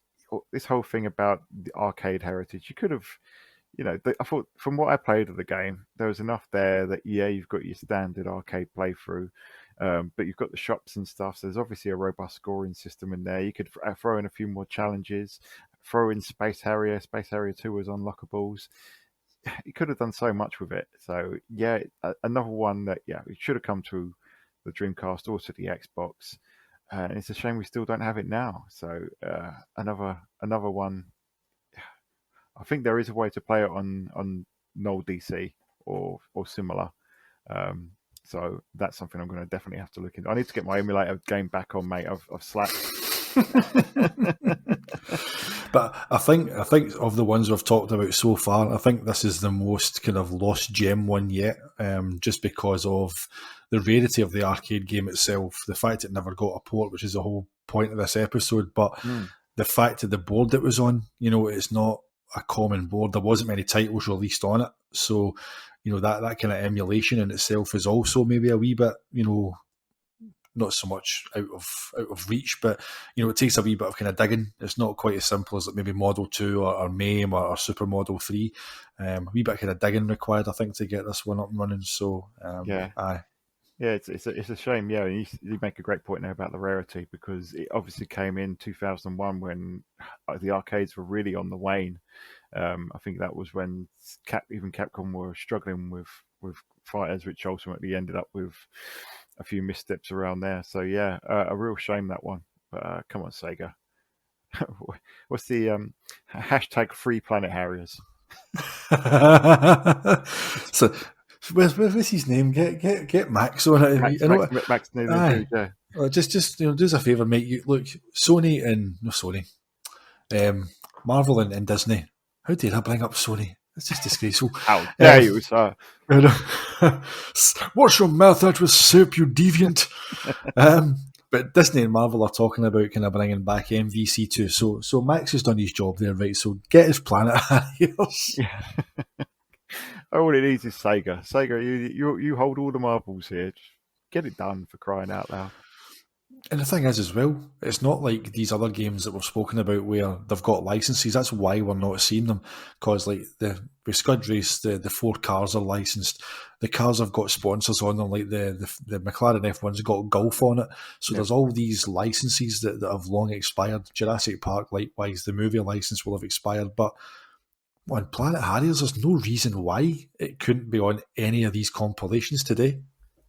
this whole thing about the arcade heritage, you could have, I thought from what I played of the game, there was enough there that you've got your standard arcade playthrough, but you've got the shops and stuff. So there's obviously a robust scoring system in there. You could throw in a few more challenges, throw in Space Harrier. Space Harrier 2 was unlockables. You could have done so much with it. So yeah, another one that it should have come to the Dreamcast or to the Xbox. And it's a shame we still don't have it now. So another one. I think there is a way to play it on Null DC or similar. So that's something I'm going to definitely have to look into. I need to get my emulator game back on, mate. I've slacked. But I think of the ones we've talked about so far, I think this is the most kind of lost gem one yet, just because of the rarity of the arcade game itself, the fact it never got a port, which is the whole point of this episode, but the fact that the board it was on, it's not a common board. There wasn't many titles released on it, so that kind of emulation in itself is also maybe a wee bit, not so much out of reach, but it takes a wee bit of kind of digging. It's not quite as simple as like maybe Model 2 or MAME or Super Model 3. A wee bit of kind of digging required, I think, to get this one up and running. So aye. Yeah, it's a shame. Yeah, you make a great point there about the rarity, because it obviously came in 2001 when the arcades were really on the wane. I think that was when even Capcom were struggling with fighters, which ultimately ended up with a few missteps around there. So yeah, a real shame, that one. But come on, Sega. What's the hashtag Free Planet Harriers? So what's his name? Get Max on it. Max just do us a favour, mate. Look, Marvel and Disney. How dare I bring up Sony? It's just disgraceful. How dare you, sir? Wash your mouth out with soap, you deviant. But Disney and Marvel are talking about kind of bringing back MVC2. So Max has done his job there, right? So get his Planet Harriers. Yeah. All it needs is Sega. Sega, you hold all the marbles here. Just get it done, for crying out loud. And the thing is, as well, it's not like these other games that we've spoken about where they've got licenses. That's why we're not seeing them. Because like with Scud Race, the 4 cars are licensed. The cars have got sponsors on them, like the McLaren F1's got golf on it. So there's all these licenses that have long expired. Jurassic Park, likewise, the movie license will have expired. But on Planet Harriers, there's no reason why it couldn't be on any of these compilations today.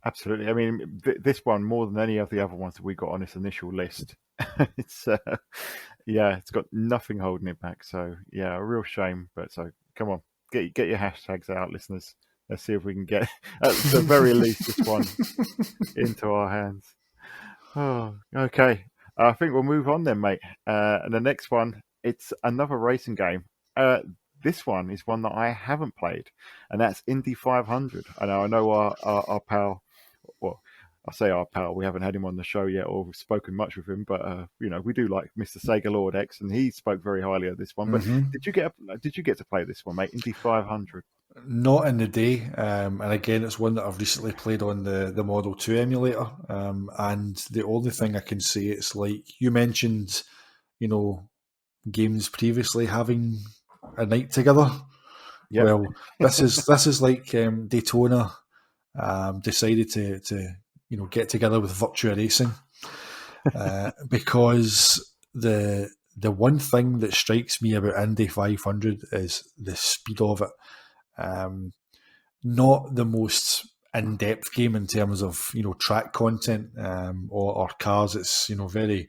Absolutely. I mean, this one, more than any of the other ones that we got on this initial list, it's got nothing holding it back. So yeah, a real shame. But so come on, get your hashtags out, listeners. Let's see if we can get, at the very least, this one into our hands. Oh, okay. I think we'll move on then, mate. And the next one, it's another racing game. This one is one that I haven't played, and that's Indy 500. I know our pal. Well, I say our pal. We haven't had him on the show yet, or we've spoken much with him. But we do like Mr. Sega Lord X, and he spoke very highly of this one. But did you get to play this one, mate? Indy 500. Not in the day, and again, it's one that I've recently played on the Model 2 emulator. And the only thing I can say, it's like you mentioned, games previously having a night together. Yep. Well, this is like Daytona decided to get together with Virtua Racing because the one thing that strikes me about Indy 500 is the speed of it. Not the most in-depth game in terms of track content or cars. It's very,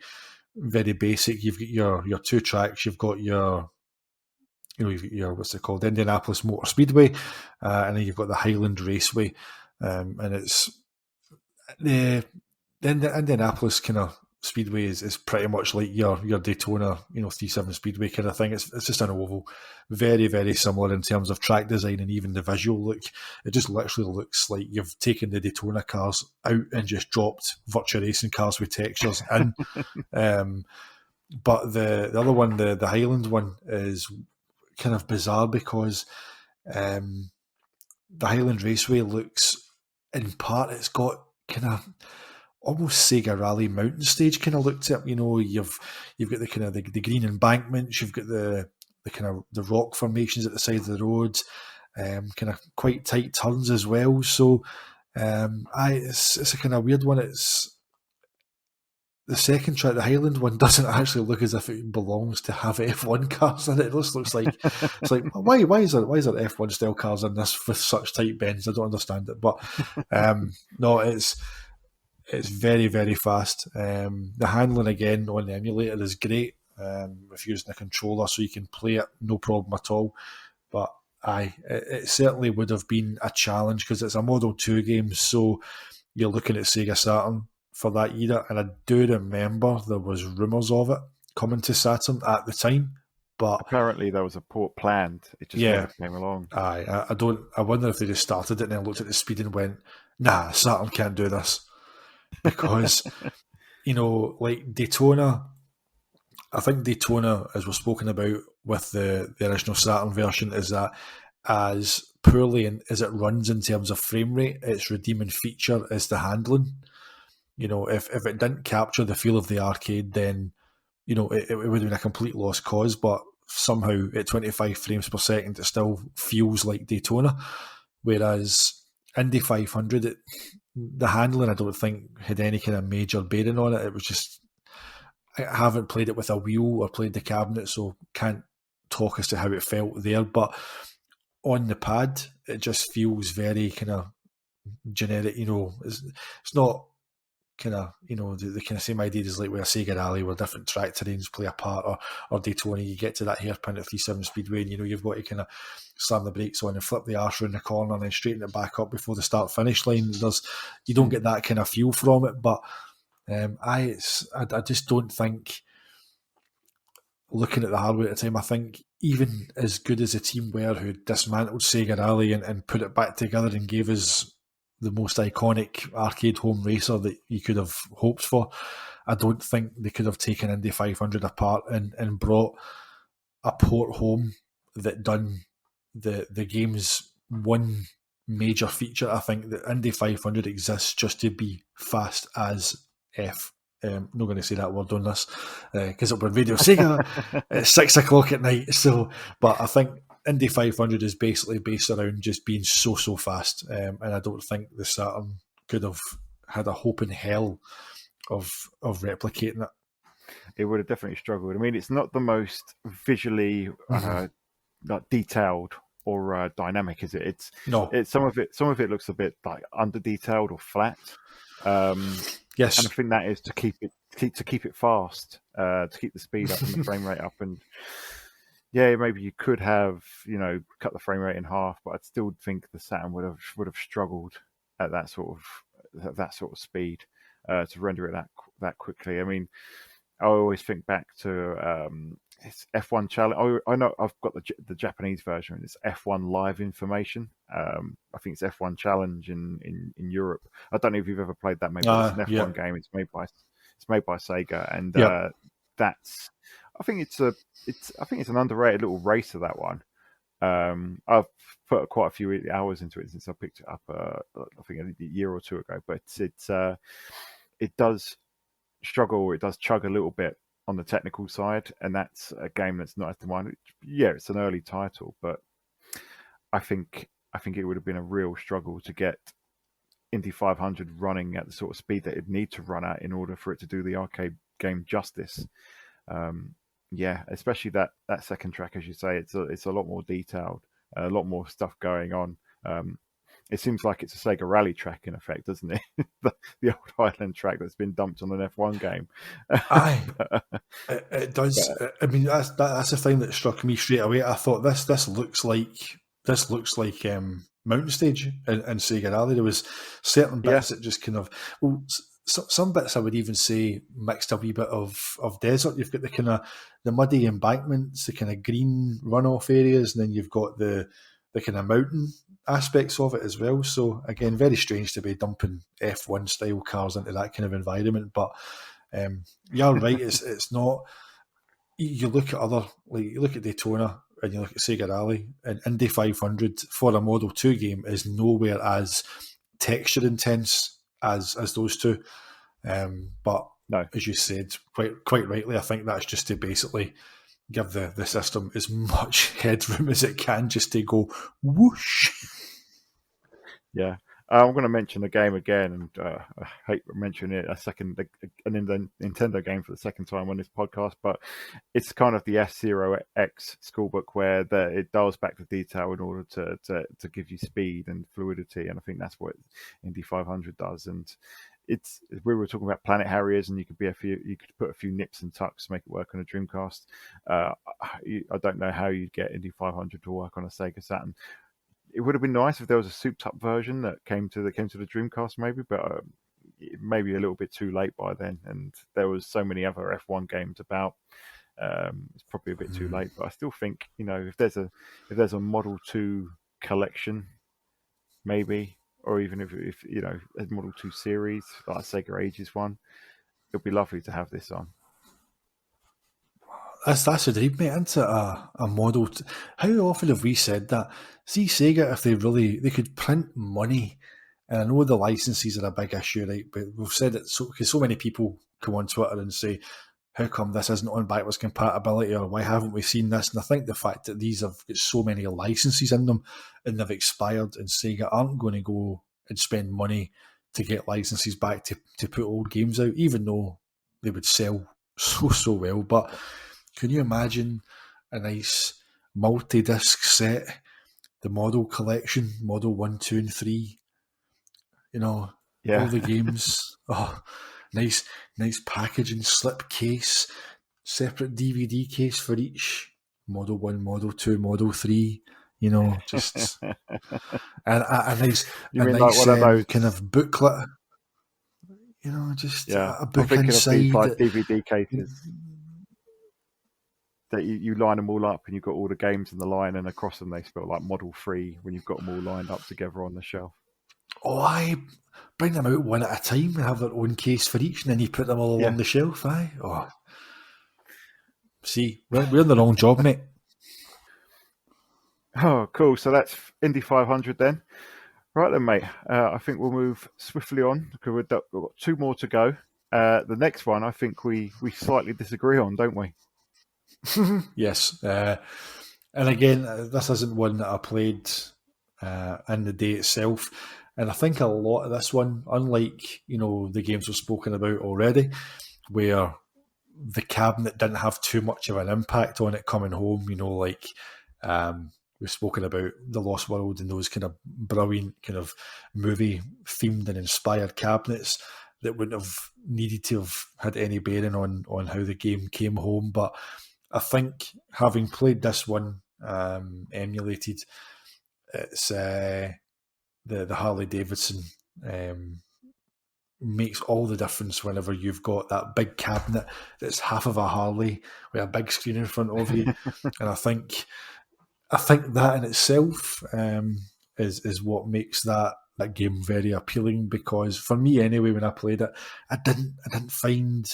very basic. You've got your 2 tracks. You've got your what's it called, Indianapolis Motor Speedway, and then you've got the Highland Raceway, and it's the Indianapolis kind of Speedway is pretty much like your Daytona 37 Speedway kind of thing. It's just an oval, very, very similar in terms of track design and even the visual look. It just literally looks like you've taken the Daytona cars out and just dropped Virtua Racing cars with textures in. But the other one, the Highland one, is kind of bizarre because the Highland Raceway looks, in part, it's got kind of almost Sega Rally mountain stage kind of looked at. You've got the kind of the green embankments, you've got the kind of the rock formations at the side of the road, kind of quite tight turns as well. So it's a kind of weird one. It's the second track, the Highland one, doesn't actually look as if it belongs to have F1 cars in it. It just looks like it's like why is there F1 style cars in this with such tight bends? I don't understand it. But no, it's very, very fast. The handling again on the emulator is great. If using a controller, so you can play it no problem at all. But aye, it certainly would have been a challenge because it's a Model 2 game, so you're looking at Sega Saturn for that era, and I do remember there was rumours of it coming to Saturn at the time, but Apparently there was a port planned. It just yeah, never came along. aye, I don't. I wonder if they just started it and then looked at the speed and went, "Nah, Saturn can't do this," because like Daytona. I think Daytona, as we've spoken about with the original Saturn version, is that as poorly as it runs in terms of frame rate, its redeeming feature is the handling. If it didn't capture the feel of the arcade, then it would have been a complete lost cause. But somehow at 25 frames per second, it still feels like Daytona. Whereas Indy 500, the handling I don't think had any kind of major bearing on it. It was just, I haven't played it with a wheel or played the cabinet, so can't talk as to how it felt there. But on the pad, it just feels very kind of generic. It's not kind of the kind of same idea as like with a Sega Rally where different track terrains play a part, or Daytona. You get to that hairpin at 3.7 speedway, and you've got to kind of slam the brakes on and flip the arse around the corner and then straighten it back up before the start finish line. You don't get that kind of feel from it, but I just don't think, looking at the hardware at the time, I think even as good as the team were who dismantled Sega Rally and put it back together and gave us the most iconic arcade home racer that you could have hoped for, I don't think they could have taken Indy 500 apart and brought a port home that done the game's one major feature. I think that Indy 500 exists just to be fast as F. I'm not going to say that word on this because it'll be Radio Sega at 6 o'clock at night. So, but I think Indy 500 is basically based around just being so fast, and I don't think the Saturn could have had a hope in hell of replicating it. It would have definitely struggled. I mean, it's not the most visually like detailed or dynamic, is it? It's some of it looks a bit like under detailed or flat. Yes, and I think that is to keep it fast, to keep the speed up and the frame rate up. And yeah, maybe you could have cut the frame rate in half, but I'd still think the Saturn would have struggled at that sort of speed to render it that quickly. I mean, I always think back to it's F1 challenge. I know I've got the Japanese version. It's F1 live information. I think it's F1 challenge in Europe. I don't know if you've ever played that. Maybe it's an F1 game. It's made by Sega, and that's. I think it's an underrated little racer, that one. I've put quite a few hours into it since I picked it up. I think a year or two ago, but it does struggle. It does chug a little bit on the technical side, and that's a game that's not as demanding. Yeah, it's an early title, but I think it would have been a real struggle to get Indy 500 running at the sort of speed that it'd need to run at in order for it to do the arcade game justice. Yeah, especially that second track, as you say, it's a lot more detailed, a lot more stuff going on. It seems like it's a Sega Rally track in effect, doesn't it? the old Highland track that's been dumped on an F1 game. Aye, it does. I mean, that's the thing that struck me straight away. I thought this looks like Mountain Stage in Sega Rally. There was certain bits that just kind of some bits I would even say mixed a wee bit of desert. You've got the kind of the muddy embankments, the kind of green runoff areas, and then you've got the kind of mountain aspects of it as well. So again, very strange to be dumping F1 style cars into that kind of environment. But you're right, it's not. You look at Daytona and you look at Sega Rally, and Indy 500 for a Model 2 game is nowhere as texture intense as those two. But no, as you said quite rightly, I think that's just to basically give the system as much headroom as it can, just to go whoosh. Yeah, I'm going to mention the game again, and I hate mentioning it a Nintendo game for the second time on this podcast, but it's kind of the F-Zero-X schoolbook where it dials back the detail in order to give you speed and fluidity, and I think that's what Indy 500 does. And we were talking about Planet Harriers, and you could put a few nips and tucks to make it work on a Dreamcast. I don't know how you'd get Indy 500 to work on a Sega Saturn. It would have been nice if there was a souped-up version that came to the Dreamcast, maybe, but maybe a little bit too late by then. And there was so many other F1 games about. It's probably a bit too late, but I still think, if there's a Model 2 collection, maybe, or even if a Model 2 series like SEGAGuys one, it'd be lovely to have this on. That's a dream, mate, isn't it? A model. How often have we said that? See, Sega, if they could print money, and I know the licenses are a big issue, right? But we've said it because so many people come on Twitter and say, how come this isn't on backwards compatibility, or why haven't we seen this? And I think the fact that these have got so many licenses in them and they've expired, and Sega aren't going to go and spend money to get licenses back to put old games out, even though they would sell so well. But can you imagine a nice multi-disc set, the model collection, Model 1, 2 and 3, all the games. Oh, nice packaging, slip case, separate DVD case for each, Model 1, Model 2, Model 3, just a nice like one of those kind of booklet, just a book inside. These, like DVD cases that you line them all up and you've got all the games in the line, and across them they spell like Model 3 when you've got them all lined up together on the shelf. Oh, I bring them out one at a time and have their own case for each, and then you put them all on the shelf. Oh, see, we're in the wrong job, mate. Oh, cool. So that's Indy 500 then. Right then, mate. I think we'll move swiftly on because we've got two more to go. The next one, I think we slightly disagree on, don't we? Yes. And again, this isn't one that I played in the day itself. And I think a lot of this one, unlike, the games we've spoken about already, where the cabinet didn't have too much of an impact on it coming home, like we've spoken about The Lost World and those kind of brilliant kind of movie themed and inspired cabinets that wouldn't have needed to have had any bearing on how the game came home. But I think having played this one emulated, it's the Harley-Davidson makes all the difference whenever you've got that big cabinet that's half of a Harley with a big screen in front of you. And I think that in itself is what makes that game very appealing, because for me anyway, when I played it, I didn't find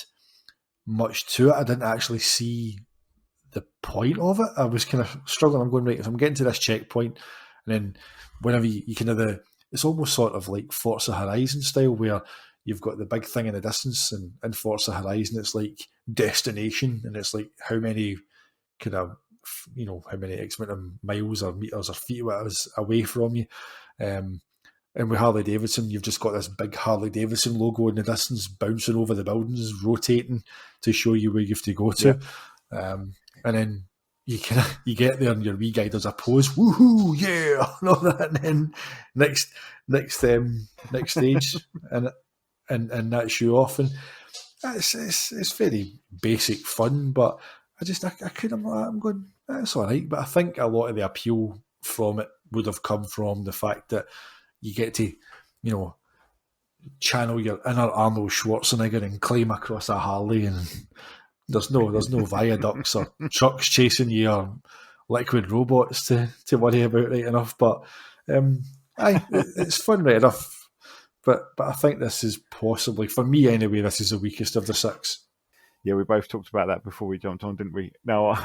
much to it. I didn't actually see the point of it. I was kind of struggling. I'm going, right, if I'm getting to this checkpoint, and then whenever you kind of it's almost sort of like Forza Horizon style, where you've got the big thing in the distance, and in Forza Horizon it's like destination, and it's like how many kind of how many X amount of miles or meters or feet away from you. And with Harley-Davidson, you've just got this big Harley-Davidson logo in the distance bouncing over the buildings, rotating to show you where you have to go to. Yeah. And then you get there and your wee guy does a pose, woohoo, yeah, and all that. And then next stage, and that show off. And it's very basic fun, but I'm going, that's all right. But I think a lot of the appeal from it would have come from the fact that you get to, channel your inner Arnold Schwarzenegger and climb across a Harley, and there's no viaducts or trucks chasing you or liquid robots to worry about, right enough. But it's fun, right enough. But I think this is possibly, for me anyway, this is the weakest of the six. Yeah, we both talked about that before we jumped on, didn't we? Now,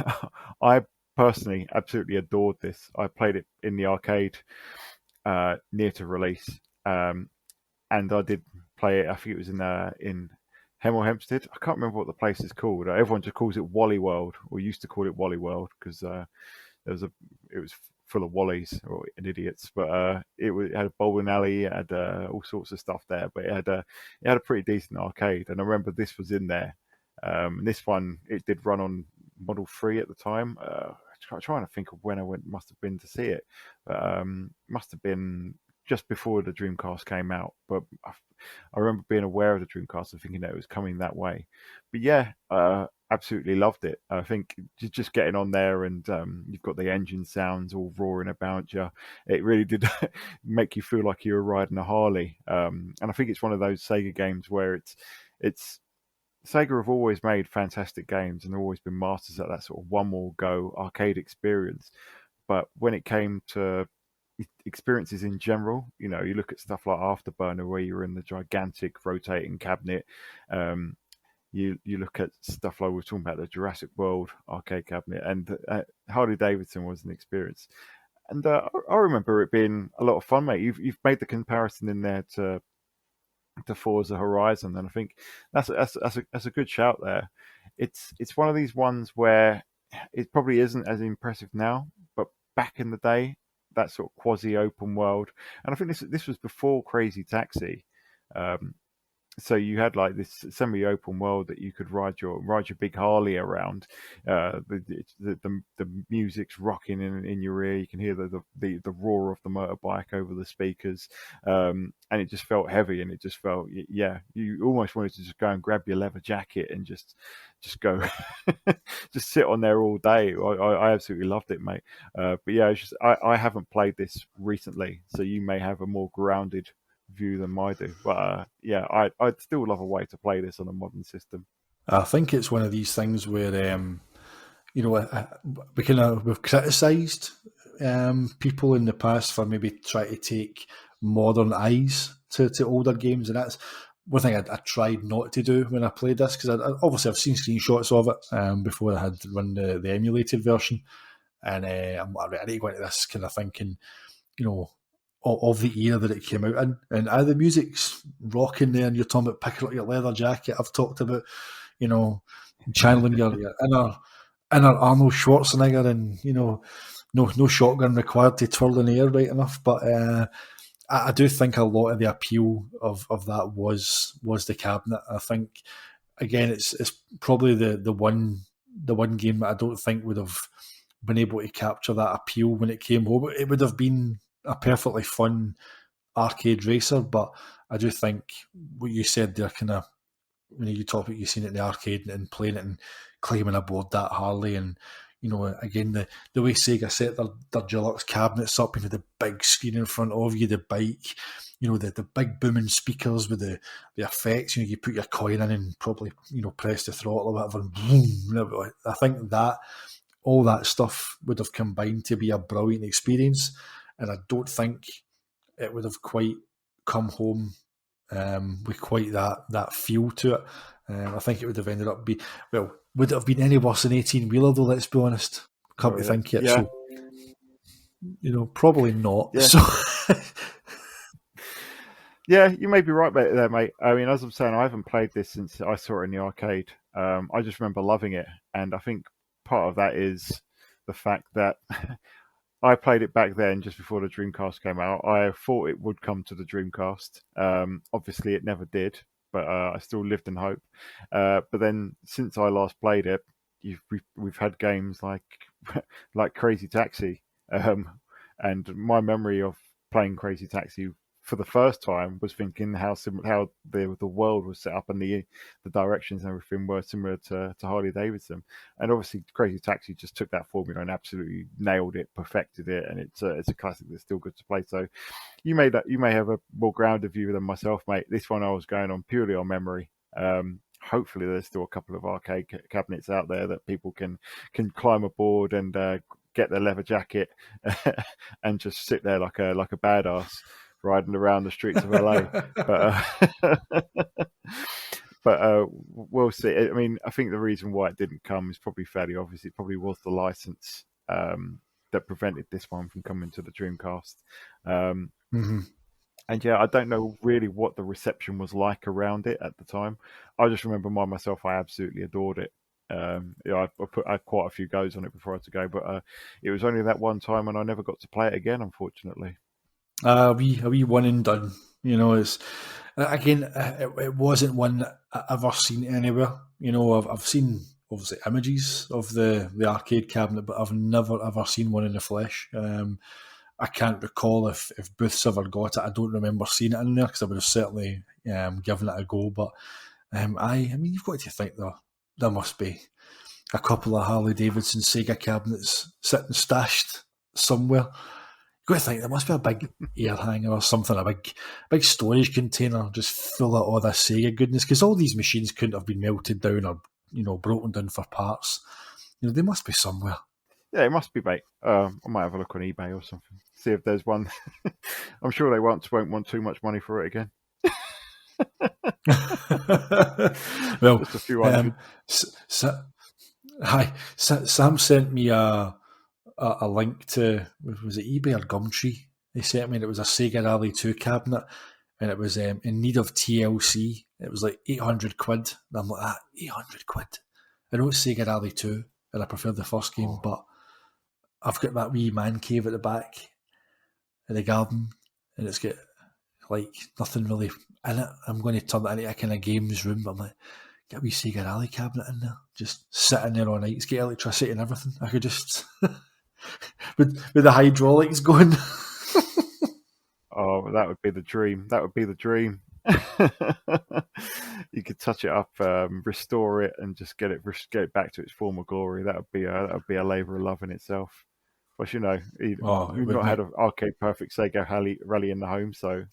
I personally absolutely adored this. I played it in the arcade near to release, and I did play it. I think it was in Hemel Hempstead. I can't remember what the place is called. Everyone just calls it Wally World, or used to call it Wally World, because it was full of Wallies and idiots. But it had a bowling alley, it had all sorts of stuff there. But it had a pretty decent arcade, and I remember this was in there. This one, it did run on Model 3 at the time. I'm trying to think of when I must have been to see it. Must have been just before the Dreamcast came out, but I remember being aware of the Dreamcast and thinking that it was coming that way. But yeah, absolutely loved it. I think just getting on there and you've got the engine sounds all roaring about you. It really did make you feel like you were riding a Harley. And I think it's one of those Sega games where it's Sega have always made fantastic games and always been masters at that sort of one more go arcade experience. But when it came to experiences in general, you look at stuff like Afterburner, where you're in the gigantic rotating cabinet. You look at stuff like we were talking about, the Jurassic World arcade cabinet, and Harley-Davidson was an experience. And I remember it being a lot of fun, mate. You've made the comparison in there to Forza Horizon, and I think that's a good shout there. It's one of these ones where it probably isn't as impressive now, but back in the day, that sort of quasi open world, and I think this was before Crazy Taxi. So you had like this semi-open world that you could ride your big Harley around. The music's rocking in your ear. You can hear the roar of the motorbike over the speakers, and it just felt heavy, and it just felt, yeah. You almost wanted to just go and grab your leather jacket and just go, just sit on there all day. I absolutely loved it, mate. But yeah, it's just I haven't played this recently, so you may have a more grounded view than I do, but yeah, I'd still love a way to play this on a modern system. I think it's one of these things where we've criticised people in the past for maybe trying to take modern eyes to older games, and that's one thing I tried not to do when I played this, because obviously I've seen screenshots of it before I had to run the emulated version, and I'm ready to go into this kind of thinking, of the era that it came out in, and the music's rocking there, and you're talking about picking up your leather jacket. I've talked about, channeling your inner Arnold Schwarzenegger, and no shotgun required to twirl in the air right enough. But I do think a lot of the appeal of that was the cabinet. I think again it's probably the one game that I don't think would have been able to capture that appeal when it came home. It would have been a perfectly fun arcade racer, but I do think what you said there, kind of when you talk about you seen it in the arcade and playing it and climbing aboard that Harley, and again the way Sega set their deluxe cabinets up, the big screen in front of you, the bike, the big booming speakers with the effects. You put your coin in and probably press the throttle or whatever, and boom. I think that all that stuff would have combined to be a brilliant experience. And I don't think it would have quite come home with quite that feel to it. I think it would have ended up would it have been any worse than 18-wheeler though, let's be honest. Come to think it. Yeah. So, probably not. Yeah. So yeah, you may be right there, mate. I mean, as I'm saying, I haven't played this since I saw it in the arcade. I just remember loving it. And I think part of that is the fact that I played it back then, just before the Dreamcast came out. I thought it would come to the Dreamcast. Obviously, it never did, but I still lived in hope. But then, since I last played it, we've had games like Crazy Taxi, and my memory of playing Crazy Taxi for the first time was thinking how the world was set up and the directions and everything were similar to Harley-Davidson. And obviously Crazy Taxi just took that formula and absolutely nailed it, perfected it, and it's a classic that's still good to play. So you may have a more grounded view than myself, mate. This one I was going on purely on memory. Hopefully there's still a couple of arcade cabinets out there that people can climb aboard and get their leather jacket and just sit there like a badass riding around the streets of LA. But we'll see. I mean, I think the reason why it didn't come is probably fairly obvious. It probably was the license that prevented this one from coming to the Dreamcast. And yeah, I don't know really what the reception was like around it at the time. I just remember myself, I absolutely adored it. I had quite a few goes on it before I had to go, but it was only that one time, and I never got to play it again, unfortunately. A wee one and done. It's again, it wasn't one that I've ever seen anywhere. I've seen obviously images of the arcade cabinet, but I've never ever seen one in the flesh. I can't recall if Booth's ever got it. I don't remember seeing it in there because I would have certainly given it a go. But I mean, you've got to think there must be a couple of Harley-Davidson Sega cabinets sitting stashed somewhere. You've got to think there must be a big air hanger or something, a big storage container just full of all this Sega goodness, because all these machines couldn't have been melted down or, broken down for parts. They must be somewhere. Yeah, it must be, mate. I might have a look on eBay or something, see if there's one. I'm sure they won't want too much money for it again. Well, just a few hundred. Sam sent me a link to, was it eBay or Gumtree? They sent me, and it was a Sega Rally 2 cabinet, and it was in need of TLC. It was like 800 quid. And I'm like, 800 quid. I know it's Sega Rally 2, and I prefer the first game, but I've got that wee man cave at the back in the garden, and it's got like nothing really in it. I'm going to turn it into a kind of games room, but I'm like, get a wee Sega Rally cabinet in there, just sitting there all night. It's got electricity and everything. I could just with the hydraulics going. Oh, that would be the dream. That would be the dream. You could touch it up, restore it, and just get it back to its former glory. That would be a labour of love in itself. But you've not had an arcade perfect Sega Rally in the home, so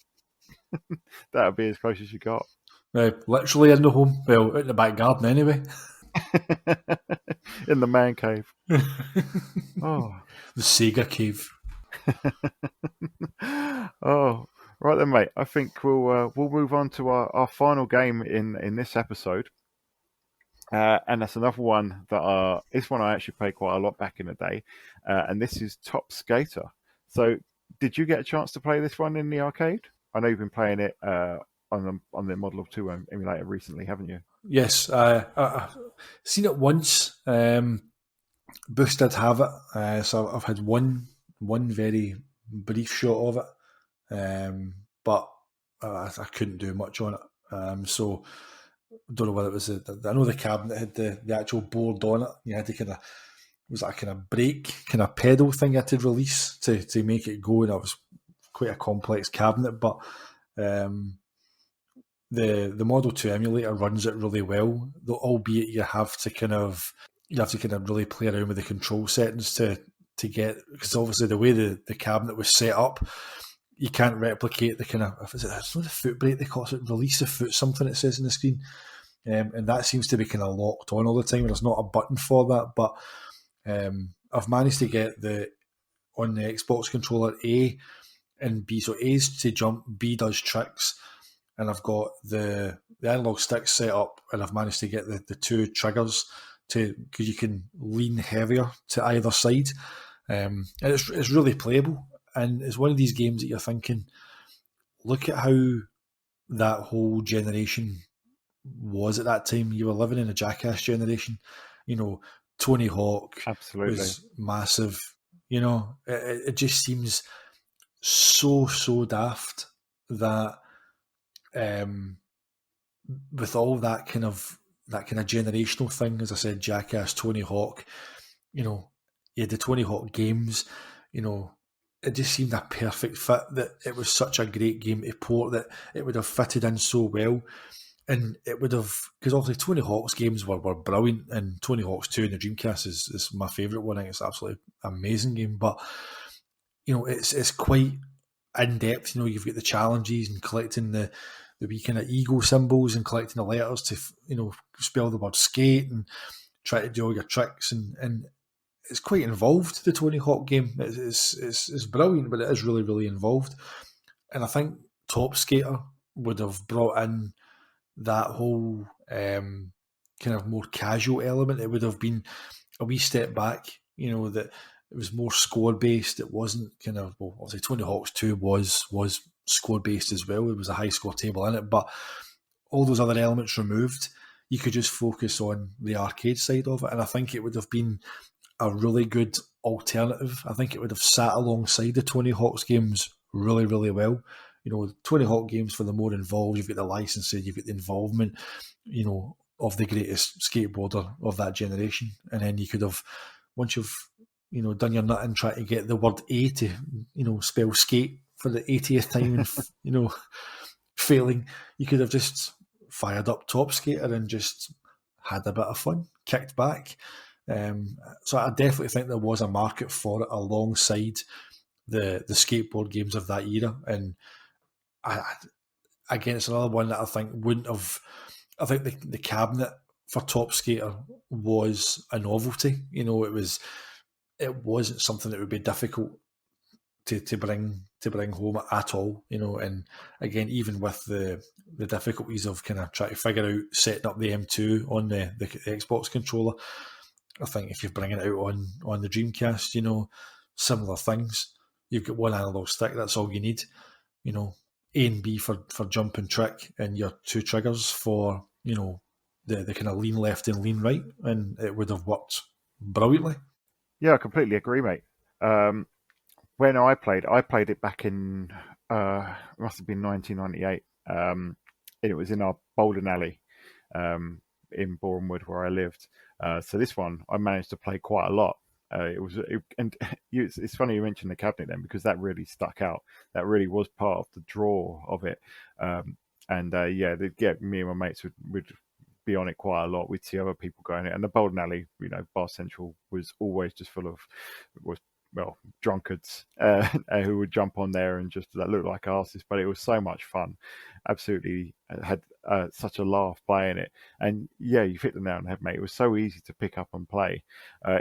that would be as close as you got. Literally in the home, well, in the back garden anyway. In the man cave. Oh, the Sega cave. Oh, right then, mate. I think we'll move on to our final game in this episode, and that's another one that this one I actually played quite a lot back in the day, and this is Top Skater. So, did you get a chance to play this one in the arcade? I know you've been playing it on the Model of 2 emulator recently, haven't you? Yes, I've seen it once. Boost did have it, so I've had one very brief shot of it, but I couldn't do much on it. So I don't know whether it was I know the cabinet had the actual board on it. You had to kind of, was that a kind of brake kind of pedal thing you had to release to make it go, and it was quite a complex cabinet, but the Model 2 emulator runs it really well, though, albeit you have to kind of really play around with the control settings to get, because obviously the way the cabinet was set up, you can't replicate the kind of, it's not the foot brake they call it, release the foot, something it says on the screen, and that seems to be kind of locked on all the time. There's not a button for that, but I've managed to get on the Xbox controller A and B. So A's to jump, B does tricks, and I've got the analog stick set up, and I've managed to get the two triggers because you can lean heavier to either side, and it's really playable. And it's one of these games that you're thinking, look at how that whole generation was at that time. You were living in a Jackass generation. Tony Hawk Absolutely was massive. It just seems so daft that with all that kind of generational thing, as I said, Jackass, Tony Hawk, you had the Tony Hawk games, it just seemed a perfect fit, that it was such a great game to port, that it would have fitted in so well. And it would have, because obviously Tony Hawk's games were brilliant, and Tony Hawk's 2 in the Dreamcast is my favourite one. I think it's an absolutely amazing game, but it's quite in depth. You've got the challenges and collecting the wee kind of ego symbols and collecting the letters to spell the word skate and try to do all your tricks, and it's quite involved. The Tony Hawk game, it's brilliant, but it is really, really involved. And I think Top Skater would have brought in that whole kind of more casual element. It would have been a wee step back, that it was more score based. It wasn't kind of, well, obviously Tony Hawk's 2 was score based as well. It was a high score table in it, but all those other elements removed, you could just focus on the arcade side of it. And I think it would have been a really good alternative. I think it would have sat alongside the Tony Hawk's games really, really well. Tony Hawk games, for the more involved, you've got the licensing, you've got the involvement, of the greatest skateboarder of that generation. And then you could have, once you've done your nut and tried to get the word A to, spell skate for the 80th time and, failing. You could have just fired up Top Skater and just had a bit of fun, kicked back. So I definitely think there was a market for it alongside the skateboard games of that era. And again, it's another one that I think wouldn't have. I think the cabinet for Top Skater was a novelty. It wasn't something that would be difficult to bring home at all. And again, even with the difficulties of kind of trying to figure out setting up the M2 on the Xbox controller, I think if you're bringing it out on the Dreamcast, similar things. You've got one analog stick. That's all you need. A and B for jump and trick, and your two triggers for the kind of lean left and lean right, and it would have worked brilliantly. Yeah, I completely agree, mate. When I played it back in it must have been 1998. It was in our bowling alley in Bournemouth where I lived. So this one I managed to play quite a lot. It's funny you mentioned the cabinet then, because that really stuck out. That really was part of the draw of it. Me and my mates would be on it quite a lot. We'd see other people going it, and the bowling alley, Bar Central was always just full of drunkards who would jump on there and just look like arses. But it was so much fun. Absolutely had such a laugh playing it. And yeah, you hit the nail on the head, mate. It was so easy to pick up and play.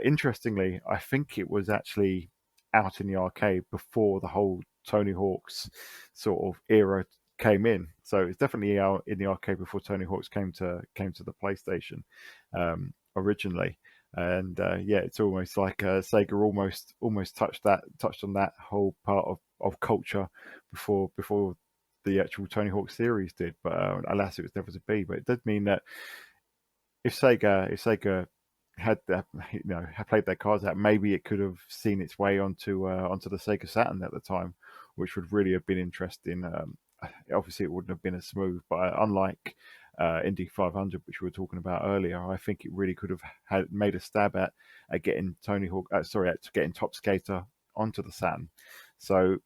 Interestingly, I think it was actually out in the arcade before the whole Tony Hawk's sort of era came in. So it's definitely out in the arcade before Tony Hawk's came to the PlayStation originally. And it's almost like Sega almost touched on that whole part of culture before the actual Tony Hawk series did. But alas, it was never to be. But it did mean that if Sega had had played their cards out, maybe it could have seen its way onto the Sega Saturn at the time, which would really have been interesting. Obviously, it wouldn't have been as smooth, but unlike Indy 500, which we were talking about earlier, I think it really could have made a stab at getting getting Top Skater onto the Saturn. So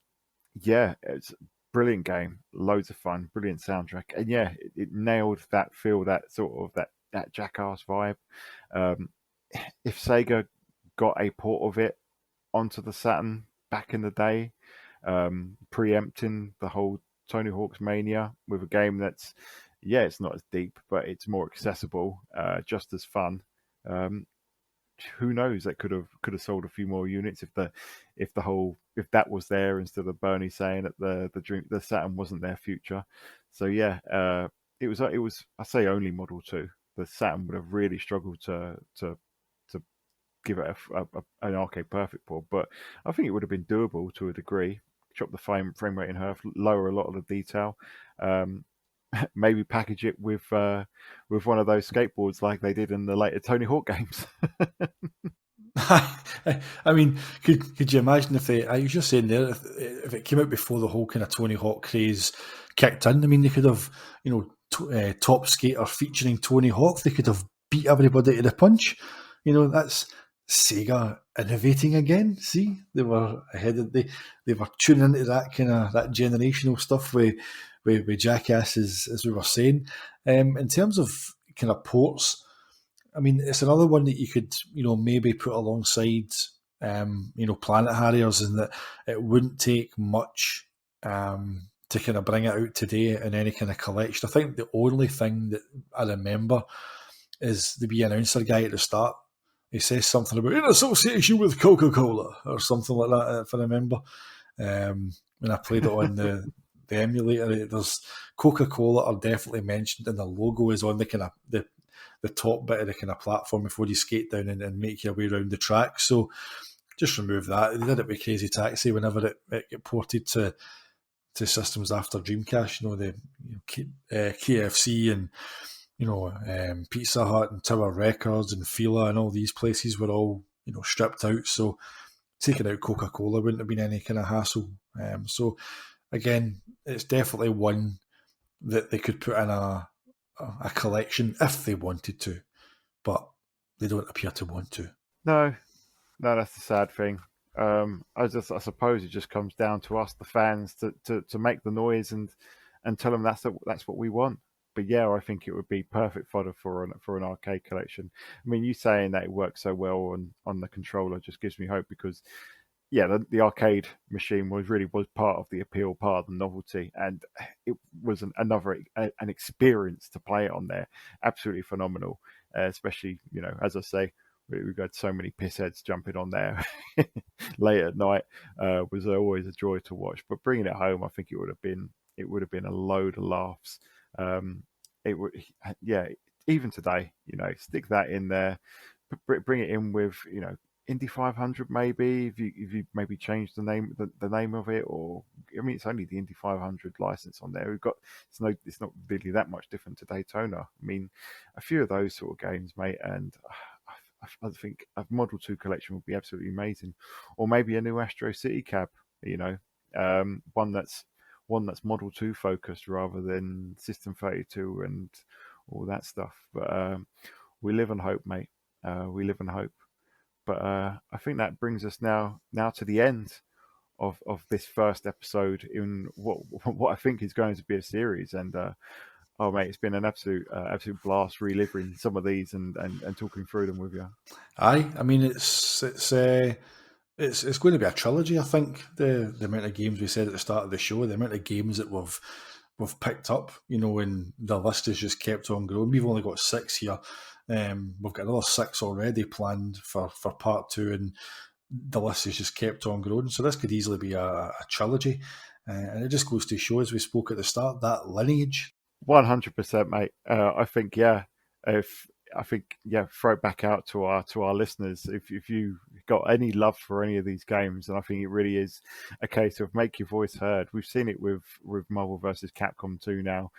yeah, it's a brilliant game, loads of fun, brilliant soundtrack, and yeah, it nailed that feel, that sort of that Jackass vibe. If Sega got a port of it onto the Saturn back in the day, preempting the whole Tony Hawk's Mania with a game that's, it's not as deep, but it's more accessible, just as fun. Who knows? That could have sold a few more units if that was there, instead of Bernie saying that the Saturn wasn't their future. So yeah, it was I say only Model 2. The Saturn would have really struggled to give it an arcade perfect port, but I think it would have been doable to a degree. Chop the frame rate in half, lower a lot of the detail, maybe package it with one of those skateboards like they did in the later Tony Hawk games. I mean, could you imagine if I was just saying there, if it came out before the whole kind of Tony Hawk craze kicked in? I mean, they could have, Top Skater featuring Tony Hawk. They could have beat everybody to the punch. That's Sega innovating again. See, they were ahead of they were tuning into that kind of that generational stuff with Jackass, as we were saying. In terms of kind of ports, I mean, it's another one that you could maybe put alongside Planet Harriers, in that it wouldn't take much to kind of bring it out today in any kind of collection. I think the only thing that I remember is the wee announcer guy at the start. He says something about in association with Coca-Cola or something like that, if I remember. When I played it on the emulator, there's Coca-Cola are definitely mentioned, and the logo is on the kind of the top bit of the kind of platform before you skate down and make your way around the track. So just remove that. They did it with Crazy Taxi whenever it got ported to systems after Dreamcast. The KFC and Pizza Hut and Tower Records and Fila and all these places were all stripped out. So taking out Coca-Cola wouldn't have been any kind of hassle. So again, it's definitely one that they could put in a collection if they wanted to, but they don't appear to want to. No, No, that's the sad thing. I suppose it just comes down to us, the fans, to make the noise and tell them that's what we want. But yeah, I think it would be perfect fodder for an arcade collection. I mean, you saying that it works so well on the controller just gives me hope, because yeah, the arcade machine was part of the appeal, part of the novelty, and it was an experience to play it on there. Absolutely phenomenal, especially, as I say, we've got so many pissheads jumping on there late at night. Was always a joy to watch. But bringing it home, I think it would have been a load of laughs. It would, yeah. Even today, stick that in there, bring it in with, Indy 500 maybe, if you maybe change the name of it, or I mean, it's only the Indy 500 license on there. It's not really that much different to Daytona. I mean, a few of those sort of games, mate, and I think a Model 2 collection would be absolutely amazing, or maybe a new Astro City cab, one that's Model 2 focused rather than System 32 and all that stuff. But we live and hope, mate. We live and hope. But I think that brings us now to the end of this first episode in what I think is going to be a series. And oh, mate, it's been an absolute blast reliving some of these and talking through them with you. Aye, I mean it's going to be a trilogy. I think the amount of games we said at the start of the show, the amount of games that we've picked up, and the list has just kept on growing. We've only got 6 here. We've got another 6 already planned for part 2, and the list has just kept on growing. So this could easily be a trilogy, and it just goes to show, as we spoke at the start, that lineage. 100%, mate. I think, yeah. Throw it back out to our listeners. If you got any love for any of these games, and I think it really is a case of make your voice heard. We've seen it with Marvel vs. Capcom 2 now.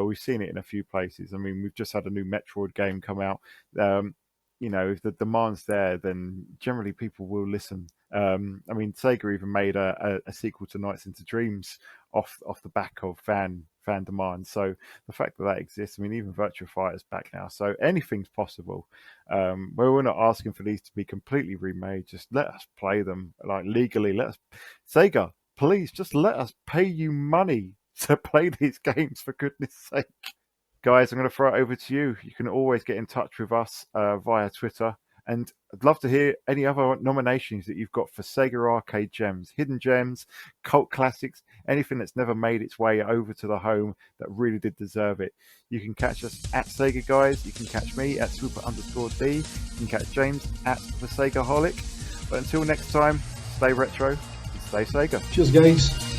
We've seen it in a few places. I mean, we've just had a new Metroid game come out. If the demand's there, then generally people will listen. I mean, Sega even made a sequel to Nights into Dreams off the back of fan demand. So the fact that exists, I mean, even Virtua Fighter's back now. So anything's possible. We're not asking for these to be completely remade. Just let us play them, like, legally. Sega, please, just let us pay you money to play these games, for goodness sake. Guys, I'm going to throw it over to you. You can always get in touch with us via Twitter. And I'd love to hear any other nominations that you've got for Sega Arcade Gems, hidden gems, cult classics, anything that's never made its way over to the home that really did deserve it. You can catch us at Sega Guys. You can catch me at Super_D. You can catch James at the SEGAHolic. But until next time, stay retro and stay Sega. Cheers, guys.